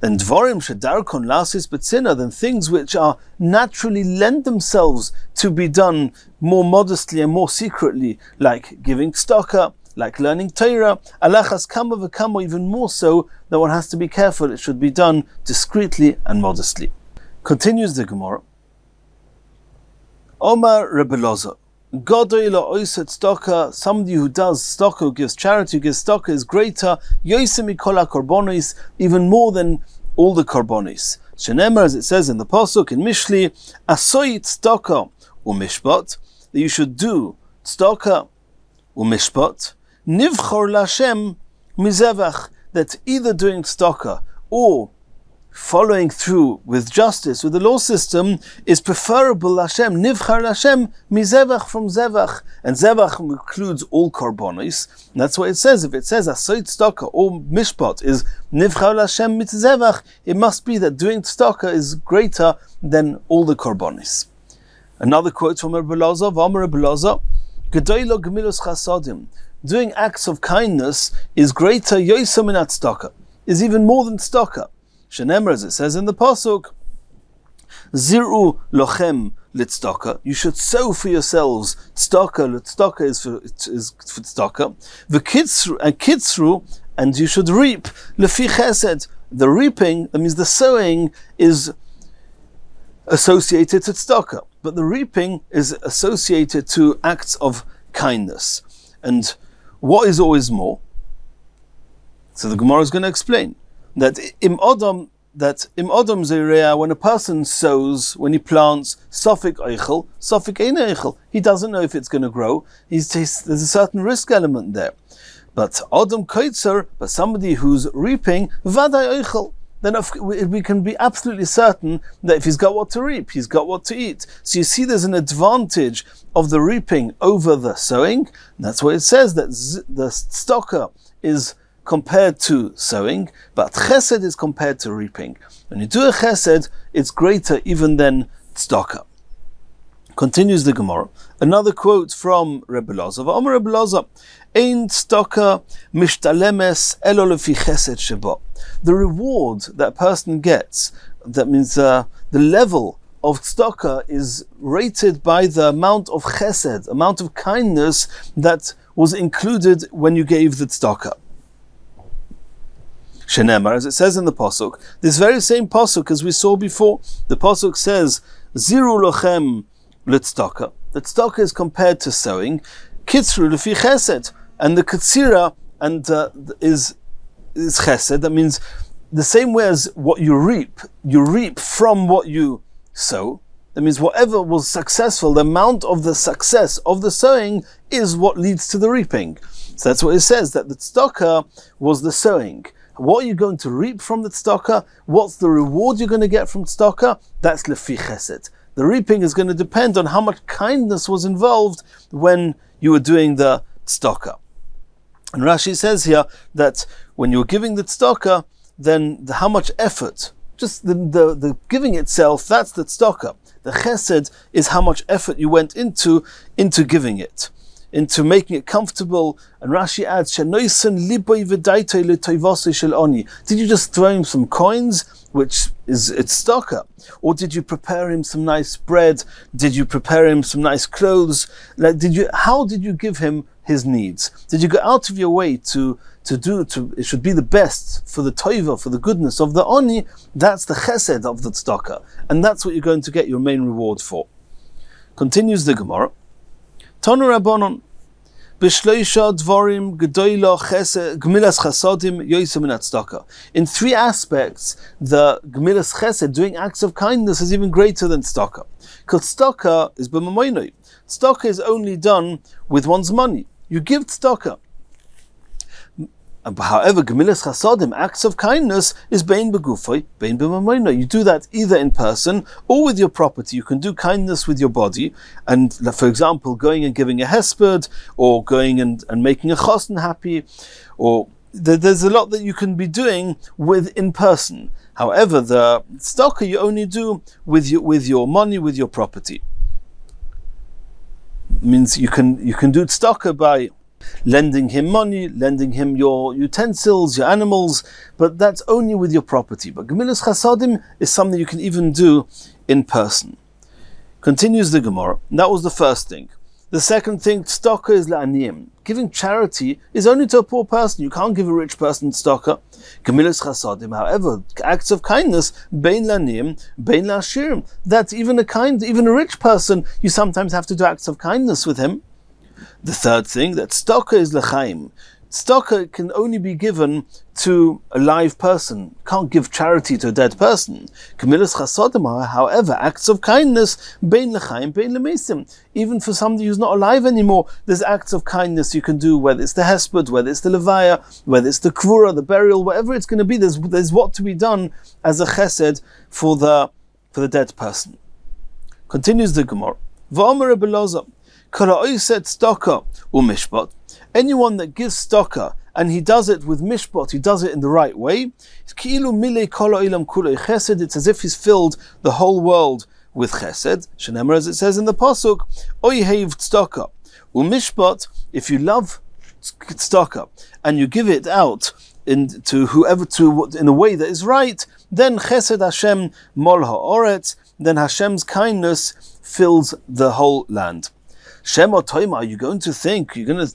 Then dvorim shedarkon lasis betzina, then things which are naturally lend themselves to be done more modestly and more secretly, like giving tzedakah, like learning Torah, alachas kama v'kama, even more so that one has to be careful. It should be done discreetly and modestly. Continues the Gemara. Omar Rebbe Loza, Godoi lo oiset tzedakah, somebody who does tzedakah, who gives charity, who gives tzedakah, is greater, yoisem mikol korbonis, even more than all the korbonis. Shenemar, as it says in the pasuk in Mishli, asoi tzedakah umishpat, that you should do tzedakah umishpat, nivchor lashem mizevach, that either doing tzedakah or following through with justice, with the law system, is preferable Hashem, nivchar Hashem, mizevach, from zevach. And zevach includes all korbanos. And that's what it says. If it says asoy tzedakah or mishpat is nivchar Hashem mit zevach, it must be that doing tzedakah is greater than all the korbanos. Another quote from Rabbi Loza, V'amar Rabbi Loza, Gedoylo gemilus chasadim, doing acts of kindness is greater, yoisam min tzedakah, is even more than tzedakah. Shenemar, as it says in the pasuk, Ziru lochem litzedakah, you should sow for yourselves tzedakah. Tzedakah is for tzedakah. V'kitzru, and kitzru, and you should reap lefi chesed. The reaping, that means the sowing, is associated to tzedakah, but the reaping is associated to acts of kindness. And what is always more? So the Gemara is going to explain that im odom zereah, when a person sows, when he plants, sofik eichel, sofik ein eichel, he doesn't know if it's going to grow. There's a certain risk element there. But odom koitzer, but somebody who's reaping, vaday eichel, then we can be absolutely certain that if he's got what to reap, he's got what to eat. So you see there's an advantage of the reaping over the sowing. And that's why it says that the tzedakah is compared to sowing, but chesed is compared to reaping. When you do a chesed, it's greater even than tzedakah. Continues the Gemara. Another quote from Rebbe Loza. V'amar Rebbe Loza, Ein tzedakah mishtalemes elo lefi chesed sheba. The reward that a person gets, that means the level of tzedakah, is rated by the amount of chesed, amount of kindness that was included when you gave the tzedakah. Shenemar, as it says in the pasuk, this very same pasuk as we saw before, the pasuk says, Ziru lochem litzedakah. The tzedakah is compared to sowing, kitzru lefi chesed, and the kitzira and is chesed. That means the same way as what you reap from what you sow. That means whatever was successful, the amount of the success of the sowing is what leads to the reaping. So that's what it says, that the tzedakah was the sowing. What are you going to reap from the tzedakah? What's the reward you're going to get from tzedakah? That's lefi chesed. The reaping is going to depend on how much kindness was involved when you were doing the tzedakah. And Rashi says here that when you're giving the tzedakah, then how much effort, just the giving itself, that's the tzedakah. The chesed is how much effort you went into giving it, into making it comfortable. And Rashi adds, did you just throw him some coins, which is it's tzedakah? Or did you prepare him some nice bread? Did you prepare him some nice clothes? How did you give him his needs? Did you go out of your way to it should be the best for the toiva, for the goodness of the oni? That's the chesed of the tzedakah, and that's what you're going to get your main reward for. Continues the Gemara. Tanu Rabbanon, b'shleisha dvarim gedoyla gemilas chasadim yoysa min tzedakah. In three aspects, the gemilas chesed, doing acts of kindness, is even greater than tzedakah. Because tzedakah is b'mamoinoi. Tzedakah is only done with one's money. You give tzedakah. However, gemilas chasadim, acts of kindness, is bein begufay, bein b'mamoinoi. You do that either in person or with your property. You can do kindness with your body, and for example, going and giving a hesped, or going and making a chosn happy, or there's a lot that you can be doing with in person. However, the tzedakah you only do with your money, with your property. means you can do tzedakah by lending him money, lending him your utensils, your animals, but that's only with your property. But Gemilas Chasadim is something you can even do in person. Continues the Gemara. That was the first thing. The second thing, tzedakah is la'aniyim. Giving charity is only to a poor person. You can't give a rich person tzedakah. Gemilas Chasadim, however, acts of kindness, bein la'aniyim, bein la'ashirim. That's even a rich person, you sometimes have to do acts of kindness with him. The third thing, that tzedakah is l'chaim. Tzedakah can only be given to a live person. Can't give charity to a dead person. Gemilas Chasadim, however, acts of kindness, bein l'chaim, bein l'mesim. Even for somebody who's not alive anymore, there's acts of kindness you can do, whether it's the hesped, whether it's the levaya, whether it's the kvura, the burial, whatever it's going to be, there's what to be done as a chesed for the dead person. Continues the Gemara. V'omer Rebbe Loza, kara oiseh tzedakah u'mishpat. Anyone that gives tzedakah and he does it with mishpat, he does it in the right way, it's as if he's filled the whole world with chesed. Shenemar, as it says in the pasuk, oihev tzedakah u'mishpat. If you love tzedakah and you give it out in a way that is right, then chesed Hashem mol ha'oretz, then Hashem's kindness fills the whole land. Shem or Toima, are you going to think, you're going to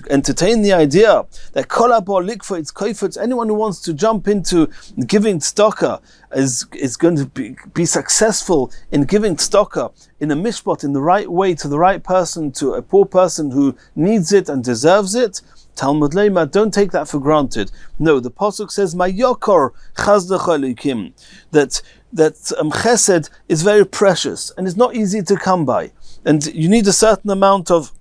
entertain the idea that kol ha'bo likfa it's koifetz, anyone who wants to jump into giving tzedakah is going to be successful in giving tzedakah in a mishpat, in the right way, to the right person, to a poor person who needs it and deserves it? Talmud Leima, don't take that for granted. No, the pasuk says, "My yokor chazdecha elikim," that chesed is very precious and it's not easy to come by, and you need a certain amount of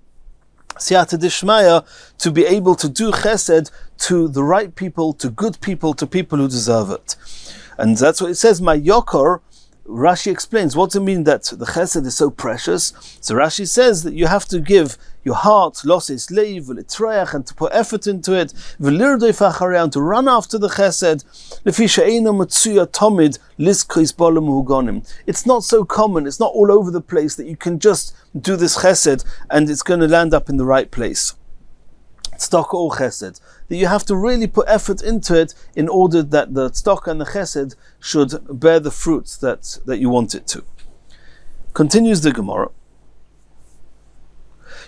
siyata dishmaya to be able to do chesed to the right people, to good people, to people who deserve it. And that's what it says, my yokor. Rashi explains, what does it mean that the chesed is so precious? So Rashi says that you have to give your heart, loses leiv, v'litrayach, and to put effort into it, v'lirdoi facharei, to run after the chesed. Lefi she'eina matzuya tomid liskris bolam hugonim. It's not so common, it's not all over the place that you can just do this chesed and it's going to land up in the right place. Tzedakah or chesed, that you have to really put effort into it in order that the tzedakah and the chesed should bear the fruits that you want it to. Continues the Gemara.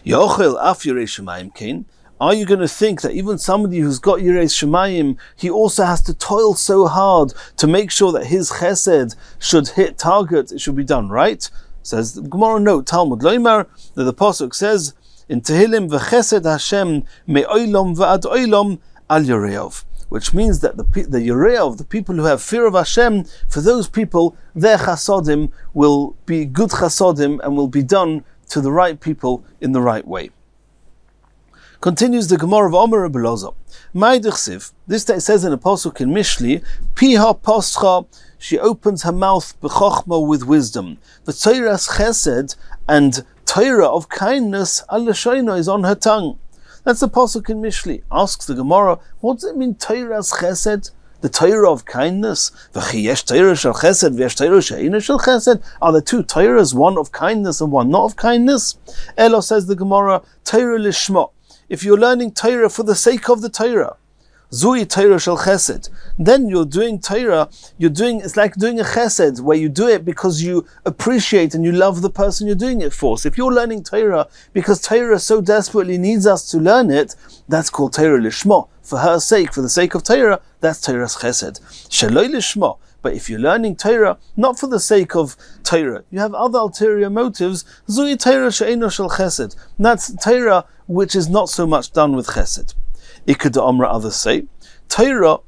Yochel af yirei shemayim kein. Are you going to think that even somebody who's got yirei shemayim, he also has to toil so hard to make sure that his chesed should hit target, it should be done right? Says the Gemara, no, Talmud Loimar, that the pasuk says in Tehillim, v'chesed Hashem me'oilom v'ad oilom al yoreov, which means that the yoreov, the people who have fear of Hashem, for those people, their chasodim will be good chasodim and will be done to the right people in the right way. Continues the Gemara of Omer Rebbe Loza. Ma'idich this day says in a pasuk in Mishli, Piha pascha, she opens her mouth b'chochma with wisdom. V'teiras chesed, and Torah of kindness, al-lashono, is on her tongue. That's the pasuk in Mishli. Asks the Gemara, what does it mean, Torah's chesed? The Torah of kindness? V'chi Torah shel chesed, v'yesh Torah she'eina shel chesed? Are there two Torahs, one of kindness and one not of kindness? Elo, says the Gemara, Torah lishma. If you're learning Torah for the sake of the Torah, Zui Torah shel chesed, then you're doing Torah, it's like doing a chesed, where you do it because you appreciate and you love the person you're doing it for. So if you're learning Torah because Torah so desperately needs us to learn it, that's called Torah lishma. For her sake, for the sake of Torah, that's Torah's chesed. Shaloi lishma. But if you're learning Torah not for the sake of Torah, you have other ulterior motives, Zui Torah she'eino shel chesed. That's Torah which is not so much done with chesed. Ikeda Omra, others say, Torah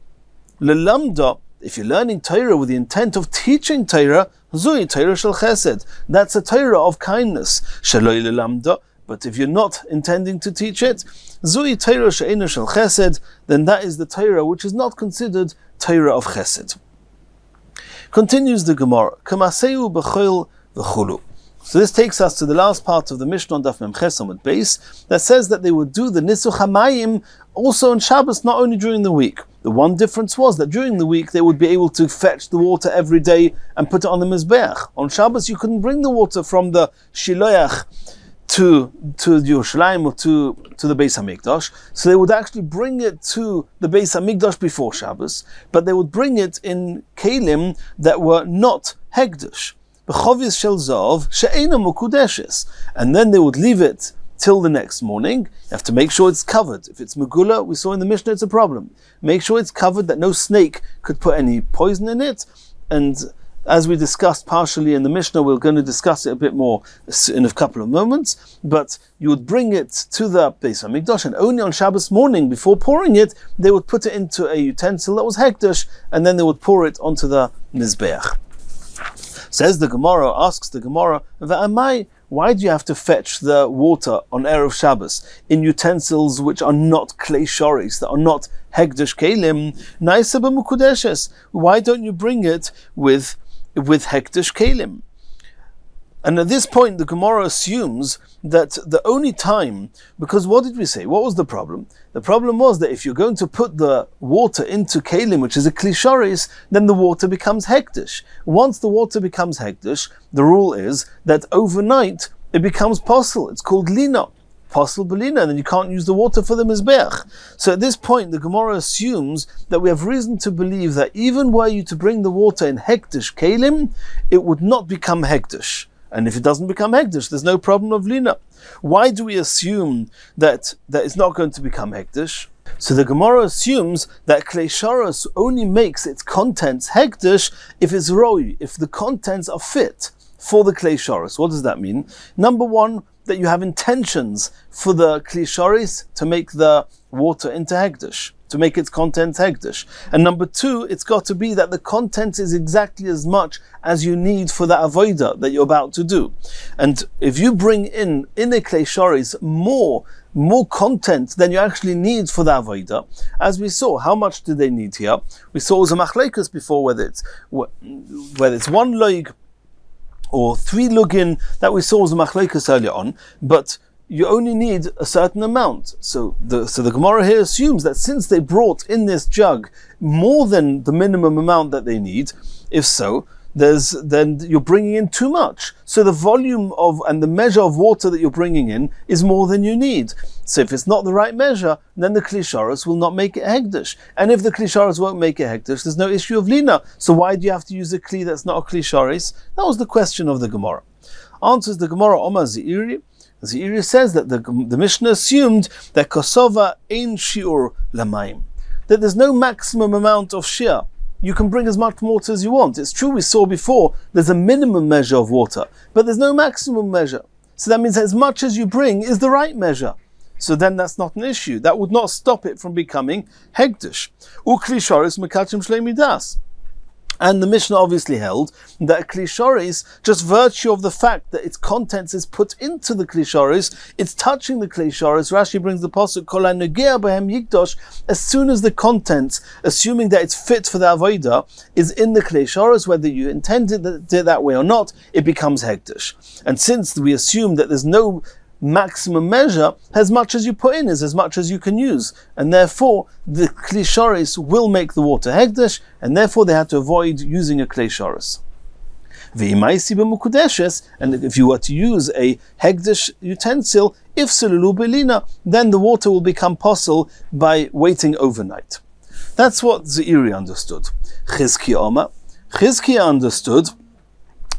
lelamda, if you're learning Torah with the intent of teaching Torah, Zui Torah shel chesed, that's a Torah of kindness. Shaloi lelamda, but if you're not intending to teach it, Zui Torah she'eino shel chesed, then that is the Torah which is not considered Torah of chesed. Continues the Gemara, Kamaseu b'chol v'chulu. So this takes us to the last part of the Mishnah on Daf Memches Amud Beis that says that they would do the Nisuch HaMayim also on Shabbos, not only during the week. The one difference was that during the week they would be able to fetch the water every day and put it on the Mizbeach. On Shabbos you couldn't bring the water from the Shiloach to Yerushalayim or to the Beis Hamikdash. So they would actually bring it to the Beis Hamikdash before Shabbos, but they would bring it in kelim that were not hekdesh. B'chovis shel zav she'ena mukudeshes, and then they would leave it till the next morning. You have to make sure it's covered. If it's megula, we saw in the Mishnah, it's a problem. Make sure it's covered, that no snake could put any poison in it. And as we discussed partially in the Mishnah, we're going to discuss it a bit more in a couple of moments. But you would bring it to the Beis Hamikdash, and only on Shabbos morning, before pouring it, they would put it into a utensil that was hekdesh, and then they would pour it onto the mizbeach. Says the Gemara, asks the Gemara, why do you have to fetch the water on Erev Shabbos in utensils which are not klei shoris, that are not hekdesh kelim? Naisa b'mukudeshes. Why don't you bring it with hekdesh kelim? And at this point, the Gemara assumes that the only time, because what did we say? What was the problem? The problem was that if you're going to put the water into kelim, which is a kli shoris, then the water becomes hekdesh. Once the water becomes hekdesh, the rule is that overnight it becomes posel. It's called lina. Posel belina, and then you can't use the water for the mizbeach. So at this point, the Gemara assumes that we have reason to believe that even were you to bring the water in hekdesh kelim, it would not become hekdesh. And if it doesn't become hekdesh, there's no problem of lina. Why do we assume that it's not going to become hekdesh? So the Gemara assumes that klei shoros only makes its contents hekdesh if it's roi, if the contents are fit for the klei shoros. What does that mean? Number one, that you have intentions for the klei shoros to make the water into hekdesh, to make its contents hekdesh. And number two, it's got to be that the content is exactly as much as you need for the avodah that you're about to do. And if you bring in a klei shoros more content than you actually need for the avodah, as we saw, how much do they need here? We saw it was a machlekes before, whether it's one loig or 3 lugin, that we saw was a machlekes earlier on, but you only need a certain amount. So the Gemara here assumes that since they brought in this jug more than the minimum amount that they need, if so, then you're bringing in too much. So the volume and the measure of water that you're bringing in is more than you need. So if it's not the right measure, then the kli shoros will not make it hekdesh. And if the kli shoros won't make it hekdesh, there's no issue of lina. So why do you have to use a kli that's not a kli shoros? That was the question of the Gemara. Answers the Gemara, Omar Zeiri. Zeiri says that the Mishnah assumed that kosova ein shiur lamayim, that there's no maximum amount of shiur. You can bring as much water as you want. It's true, we saw before, there's a minimum measure of water, but there's no maximum measure. So that means that as much as you bring is the right measure. So then that's not an issue. That would not stop it from becoming hekdesh. Ukli shoris mekachim shlei midas. And the Mishnah obviously held that kli shoris, just virtue of the fact that its contents is put into the kli shoris, it's touching the kli shoris. Rashi brings the pasuk kol hanogea behem yikdosh. As soon as the contents, assuming that it's fit for the avodah, is in the kli shoris, whether you intended it that way or not, it becomes hekdesh. And since we assume that there's no maximum measure, as much as you put in is as much as you can use, and therefore the kli shoris will make the water hekdesh, and therefore they had to avoid using a kli shoris. And if you were to use a hekdesh utensil, if selulu belina, then the water will become posel by waiting overnight. That's what Zeiri understood. Chizkiya understood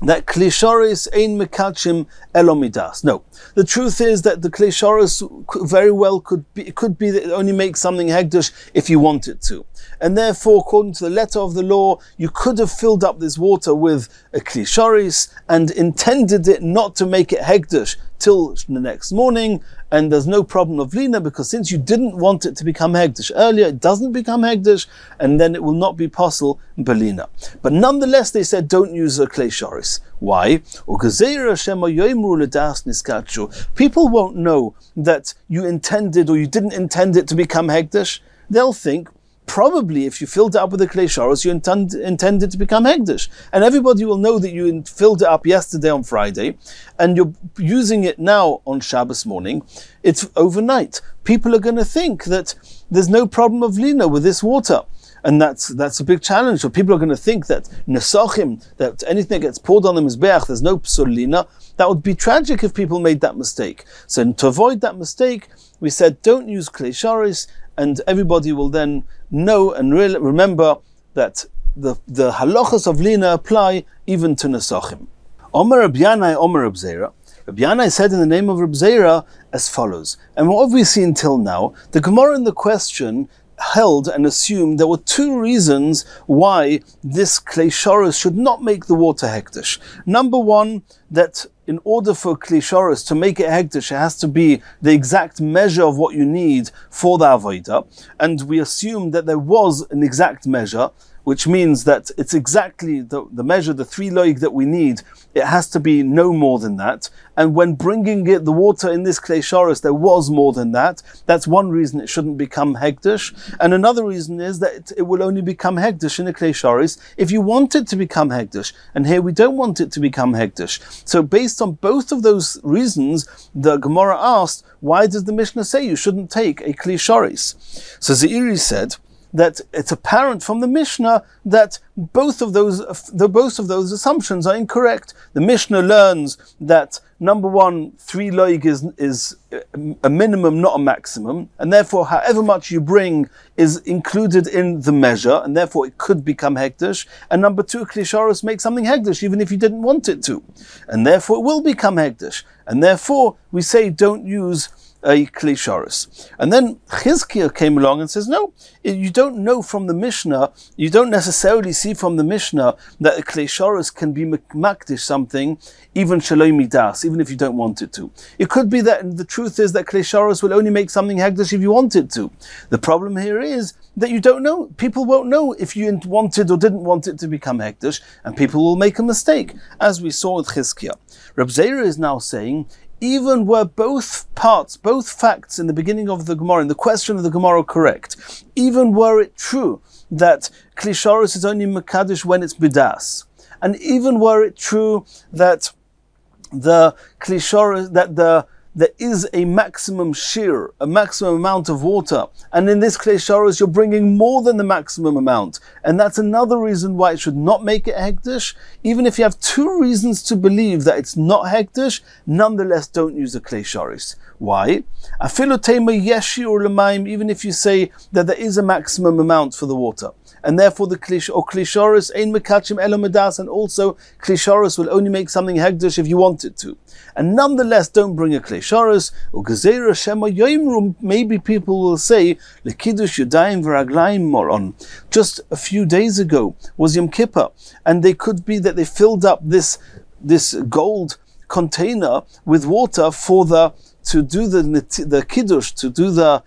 that kli shoris ein mekachim elomidas. No, the truth is that the kli shoris very well could be that it only makes something hekdesh if you want it to, and therefore, according to the letter of the law, you could have filled up this water with a kli shoris and intended it not to make it hekdesh till the next morning, and there's no problem of lina, because since you didn't want it to become hekdesh earlier, it doesn't become hekdesh, and then it will not be posel belina. But nonetheless, they said don't use a kli shoris. Why? People won't know that you intended or you didn't intend it to become hekdesh. They'll think, probably if you filled it up with a kli shoros, you intended to become hekdesh. And everybody will know that you filled it up yesterday on Friday, and you're using it now on Shabbos morning. It's overnight. People are going to think that there's no problem of lina with this water. And that's a big challenge. So people are going to think that nesachim, that anything that gets poured on the mizbeach, there's no psul lina. That would be tragic if people made that mistake. So to avoid that mistake, we said don't use klei sharis, and everybody will then know and remember that the halachas of lina apply even to nesachim. Omer Rabbi Yanai, Omer Rabbi Zera. Rabbi Yanai said in the name of Rabbi Zera as follows. And what have we seen till now? The Gemara in the question held and assumed there were two reasons why this klei sharis should not make the water hektish. Number one, that in order for klei sharis to make it hektish, it has to be the exact measure of what you need for the avodah. And we assumed that there was an exact measure, which means that it's exactly the measure, the 3 loig that we need. It has to be no more than that. And when bringing the water in this klei sharis, there was more than that. That's one reason it shouldn't become hektish. And another reason is that it will only become hektish in a klei sharis if you want it to become hektish. And here we don't want it to become hektish. So based on both of those reasons, the Gemara asked, why does the Mishnah say you shouldn't take a klei sharis? So Zeiri said that it's apparent from the Mishnah that both of those assumptions are incorrect. The Mishnah learns that number one, 3 loig is a minimum, not a maximum, and therefore however much you bring is included in the measure, and therefore it could become hektish. And number two, klei sharis makes something hektish even if you didn't want it to, and therefore it will become hektish. And therefore we say don't use a klei sharis. And then Chizkiah came along and says, no, you don't know from the Mishnah, you don't necessarily see from the Mishnah that a klei sharis can be makdish something, even shaloi midas, even if you don't want it to. It could be that the truth is that klei sharis will only make something hektish if you want it to. The problem here is that you don't know. People won't know if you wanted or didn't want it to become hektish, and people will make a mistake, as we saw with Chizkiah. Reb Zera is now saying, even were both facts in the beginning of the Gemara, in the question of the Gemara, correct, even were it true that klei sharis is only mekadosh when it's bidas, and even were it true that the klei sharis, that there is a maximum shear, a maximum amount of water, and in this klei sharis you're bringing more than the maximum amount, and that's another reason why it should not make it hektish. Even if you have 2 reasons to believe that it's not hektish, nonetheless don't use a klei sharis. Why? Afilu tema yeshi or lemaim, even if you say that there is a maximum amount for the water, and therefore the klei sharis ein mekachim elo medas, and also klei sharis will only make something hektish if you want it to, and nonetheless don't bring a klei sharis. Or gezerah shema yoimrum, maybe people will say lekiddush yadayim v'raglayim moron. Just a few days ago was Yom Kippur, and they could be that they filled up this gold container with water to do the kiddush, to do the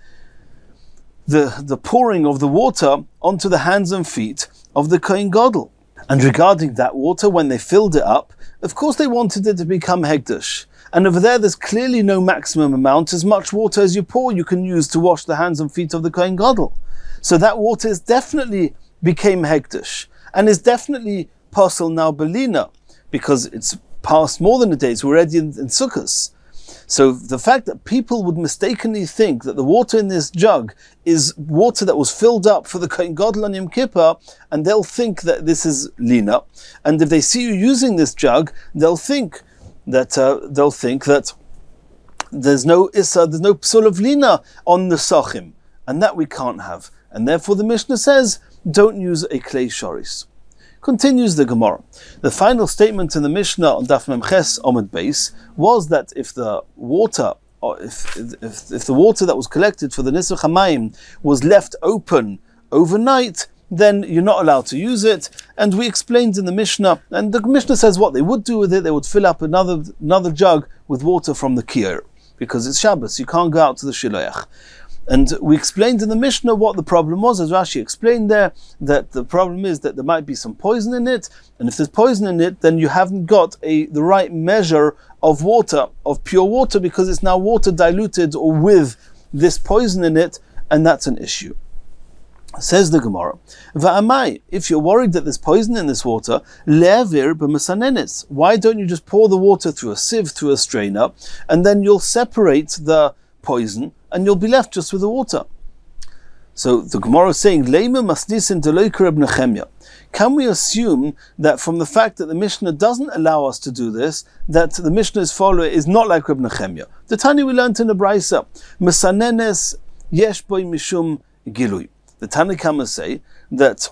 pouring of the water onto the hands and feet of the Kohen Gadol. And regarding that water, when they filled it up, of course they wanted it to become hektish. And over there's clearly no maximum amount. As much water as you pour, you can use to wash the hands and feet of the Kohen Gadol. So that water is definitely became hektish, and is definitely pasal now belina, because it's past more than a day, it's already in Sukkos. So the fact that people would mistakenly think that the water in this jug is water that was filled up for the Kohen Gadol on Yom Kippur, and they'll think that this is lina, and if they see you using this jug, they'll think that there's no issa, there's no psul of lina on the sachim, and that we can't have, and therefore the Mishnah says don't use a klei sharis. Continues the Gemara. The final statement in the Mishnah on Daf Memches Omid Beis was that if the water, or if the water that was collected for the Nisuch HaMayim was left open overnight, then you're not allowed to use it. And we explained in the Mishnah, and the Mishnah says what they would do with it. They would fill up another jug with water from the kior, because it's Shabbos, you can't go out to the shiloach. And we explained in the Mishnah what the problem was, as Rashi explained there, that the problem is that there might be some poison in it, and if there's poison in it, then you haven't got the right measure of water, of pure water, because it's now water diluted or with this poison in it, and that's an issue. Says the Gemara, Va'amai, if you're worried that there's poison in this water, le'avir b'mesanenis, why don't you just pour the water through a sieve, through a strainer, and then you'll separate the poison, and you'll be left just with the water. So the Gemara is saying, Leima masnisin deloika Reb Nechemya. Can we assume that from the fact that the Mishnah doesn't allow us to do this, that the Mishnah's follower is not like Reb Nechemya? The Tani we learned in the Braisa, Mesanenes yesh boi mishum gilui. The Tanakhama say that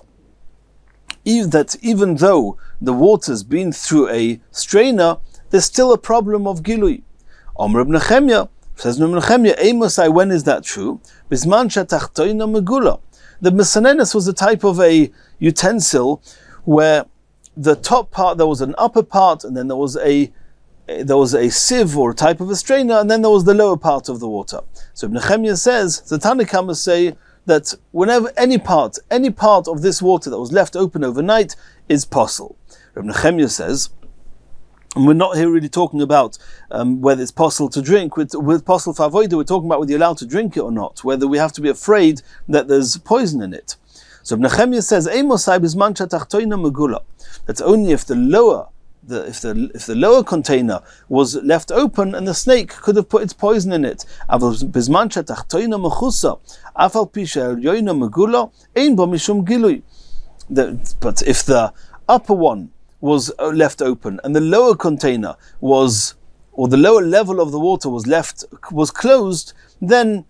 even though the water's been through a strainer, there's still a problem of gilui. Reb Nechemya says, Reb Nechemya, Eimosai, when is that true? Bisman shatachtoina megula. The mesanenes was a type of a utensil where the top part, there was an upper part, and then there was a sieve or a type of a strainer, and then there was the lower part of the water. So Ibn Nechemya says, the Tanakhama say that whenever any part of this water that was left open overnight is possible. Ibn Nechemya says, and we're not here really talking about whether it's possible to drink. With possible for avoida, we're talking about whether you're allowed to drink it or not, whether we have to be afraid that there's poison in it. So Nechemya says, that's only if the lower container was left open and the snake could have put its poison in it. But if the upper one was left open and the lower container was, or the lower level of the water was closed, then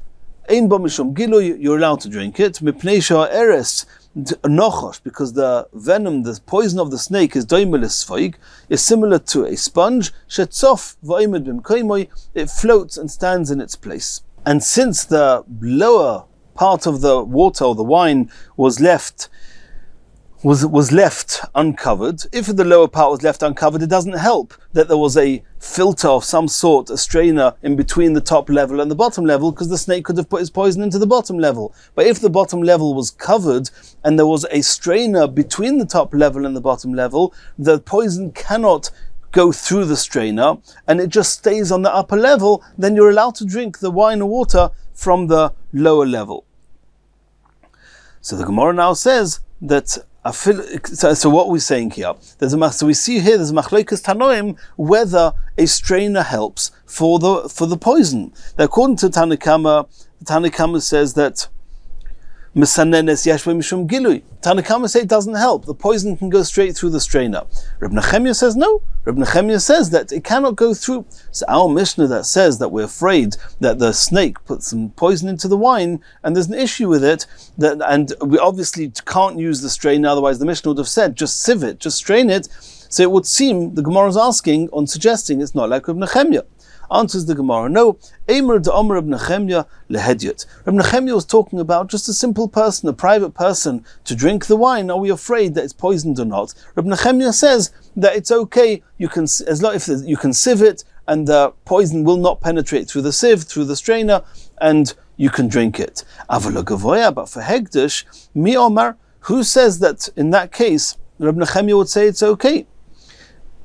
ein bo mishum gilui, you're allowed to drink it. Mipnei she'eres nochosh, because the venom, the poison of the snake is similar to a sponge. Shetzof v'oimed b'mkoimoi, it floats and stands in its place. And since the lower part of the water or the wine was left uncovered, if the lower part was left uncovered, it doesn't help that there was a filter of some sort, a strainer in between the top level and the bottom level, because the snake could have put his poison into the bottom level. But if the bottom level was covered and there was a strainer between the top level and the bottom level, the poison cannot go through the strainer and it just stays on the upper level, then you're allowed to drink the wine or water from the lower level. So the Gemara now says that so what we're saying here, so we see here there's a machlokes tanoim whether a strainer helps for the poison. Now, according to Tanakhama, the Tanakhama says that mesanenes yesh bo mishum gilui. Tanakhama say it doesn't help. The poison can go straight through the strainer. Reb Nechemya says no. Reb Nechemya says that it cannot go through. So our Mishnah that says that we're afraid that the snake put some poison into the wine and there's an issue with it, and we obviously can't use the strainer, otherwise the Mishnah would have said just sieve it, just strain it. So it would seem the Gemara is asking on suggesting it's not like Reb Nechemya. Answers the Gemara, no. Eimer de Omer Reb Nechemya lehedyot. Reb Nechemya was talking about just a simple person, a private person, to drink the wine. Are we afraid that it's poisoned or not? Reb Nechemya says that it's okay. You can, as long if you can sieve it, and the poison will not penetrate through the sieve, through the strainer, and you can drink it. Aval gavoya, but for hegdish, mi Omar, who says that in that case Reb Nechemya would say it's okay?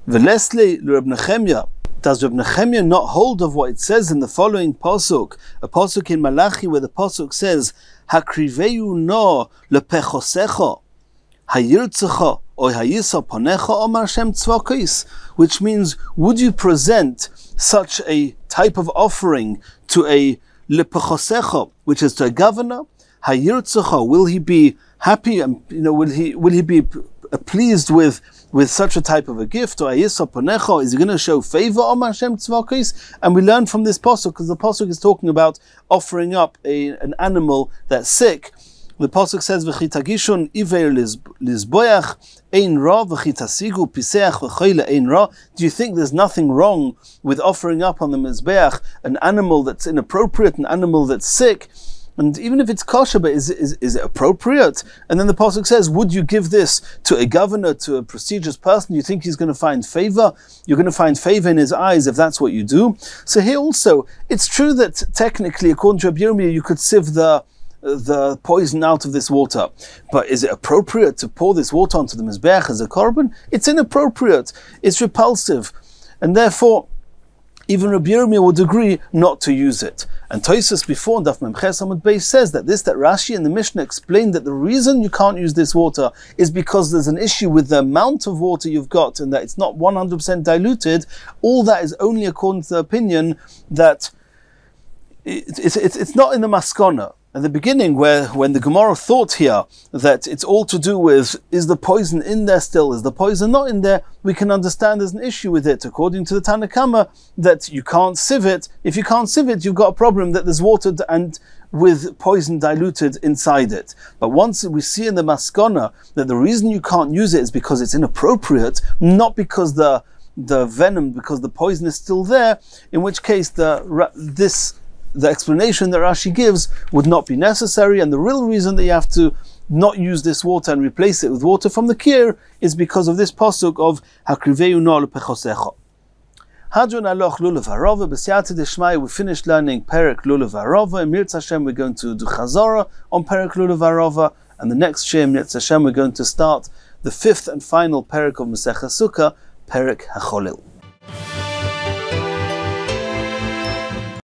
Velesle Reb Nechemya. Does Reb Nechemya not hold of what it says in the following pasuk, a pasuk in Malachi where the pasuk says, "Hakriveu no lepechosecha, hayirtzecha or hayisa ponecha omar Shem tzvakis," which means, would you present such a type of offering to a lepechosecha, which is to a governor? Hayirtzecha, will he be happy, and will he be pleased with such a type of a gift? Or is he going to show favor on Hashem tzvakis? And we learn from this pasuk, because the pasuk is talking about offering up an animal that's sick. The pasuk says, "V'chitagishon iver lizboyach ein ra v'chitasigu piseach v'choyle ein ra." Do you think there's nothing wrong with offering up on the mizbeach an animal that's inappropriate, an animal that's sick? And even if it's kosher, but is it appropriate? And then the pasuk says, would you give this to a governor, to a prestigious person? You think he's going to find favor? You're going to find favor in his eyes if that's what you do? So here also, it's true that technically, according to Rabbi Yitzchok, you could sieve the poison out of this water. But is it appropriate to pour this water onto the mizbeach as a korban? It's inappropriate. It's repulsive. And therefore, even Rabbi Yirmiyah would agree not to use it. And Tosfos before Daf Memches Amud Beis says that Rashi and the Mishnah explained that the reason you can't use this water is because there's an issue with the amount of water you've got and that it's not 100% diluted. All that is only according to the opinion that it's not in the maskona. At the beginning, when the Gemara thought here that it's all to do with, is the poison in there still, is the poison not in there, we can understand there's an issue with it, according to the Tanna Kama, that you can't sieve it. If you can't sieve it, you've got a problem that there's water and with poison diluted inside it. But once we see in the Maskana that the reason you can't use it is because it's inappropriate, not because the venom, because the poison is still there, in which case the explanation that Rashi gives would not be necessary, and the real reason that you have to not use this water and replace it with water from the kir is because of this pasuk of Hakriveu no lepechosecha. Hadron aloch lulav harova b'siyata deshmai. We finished learning Perek lulav harova. In Mirz Hashem we're going to do Chazara on Perek lulav harova, and the next Shem Mirz Hashem we're going to start the fifth and final Perek of Masechet sukkah, Perek HaCholil.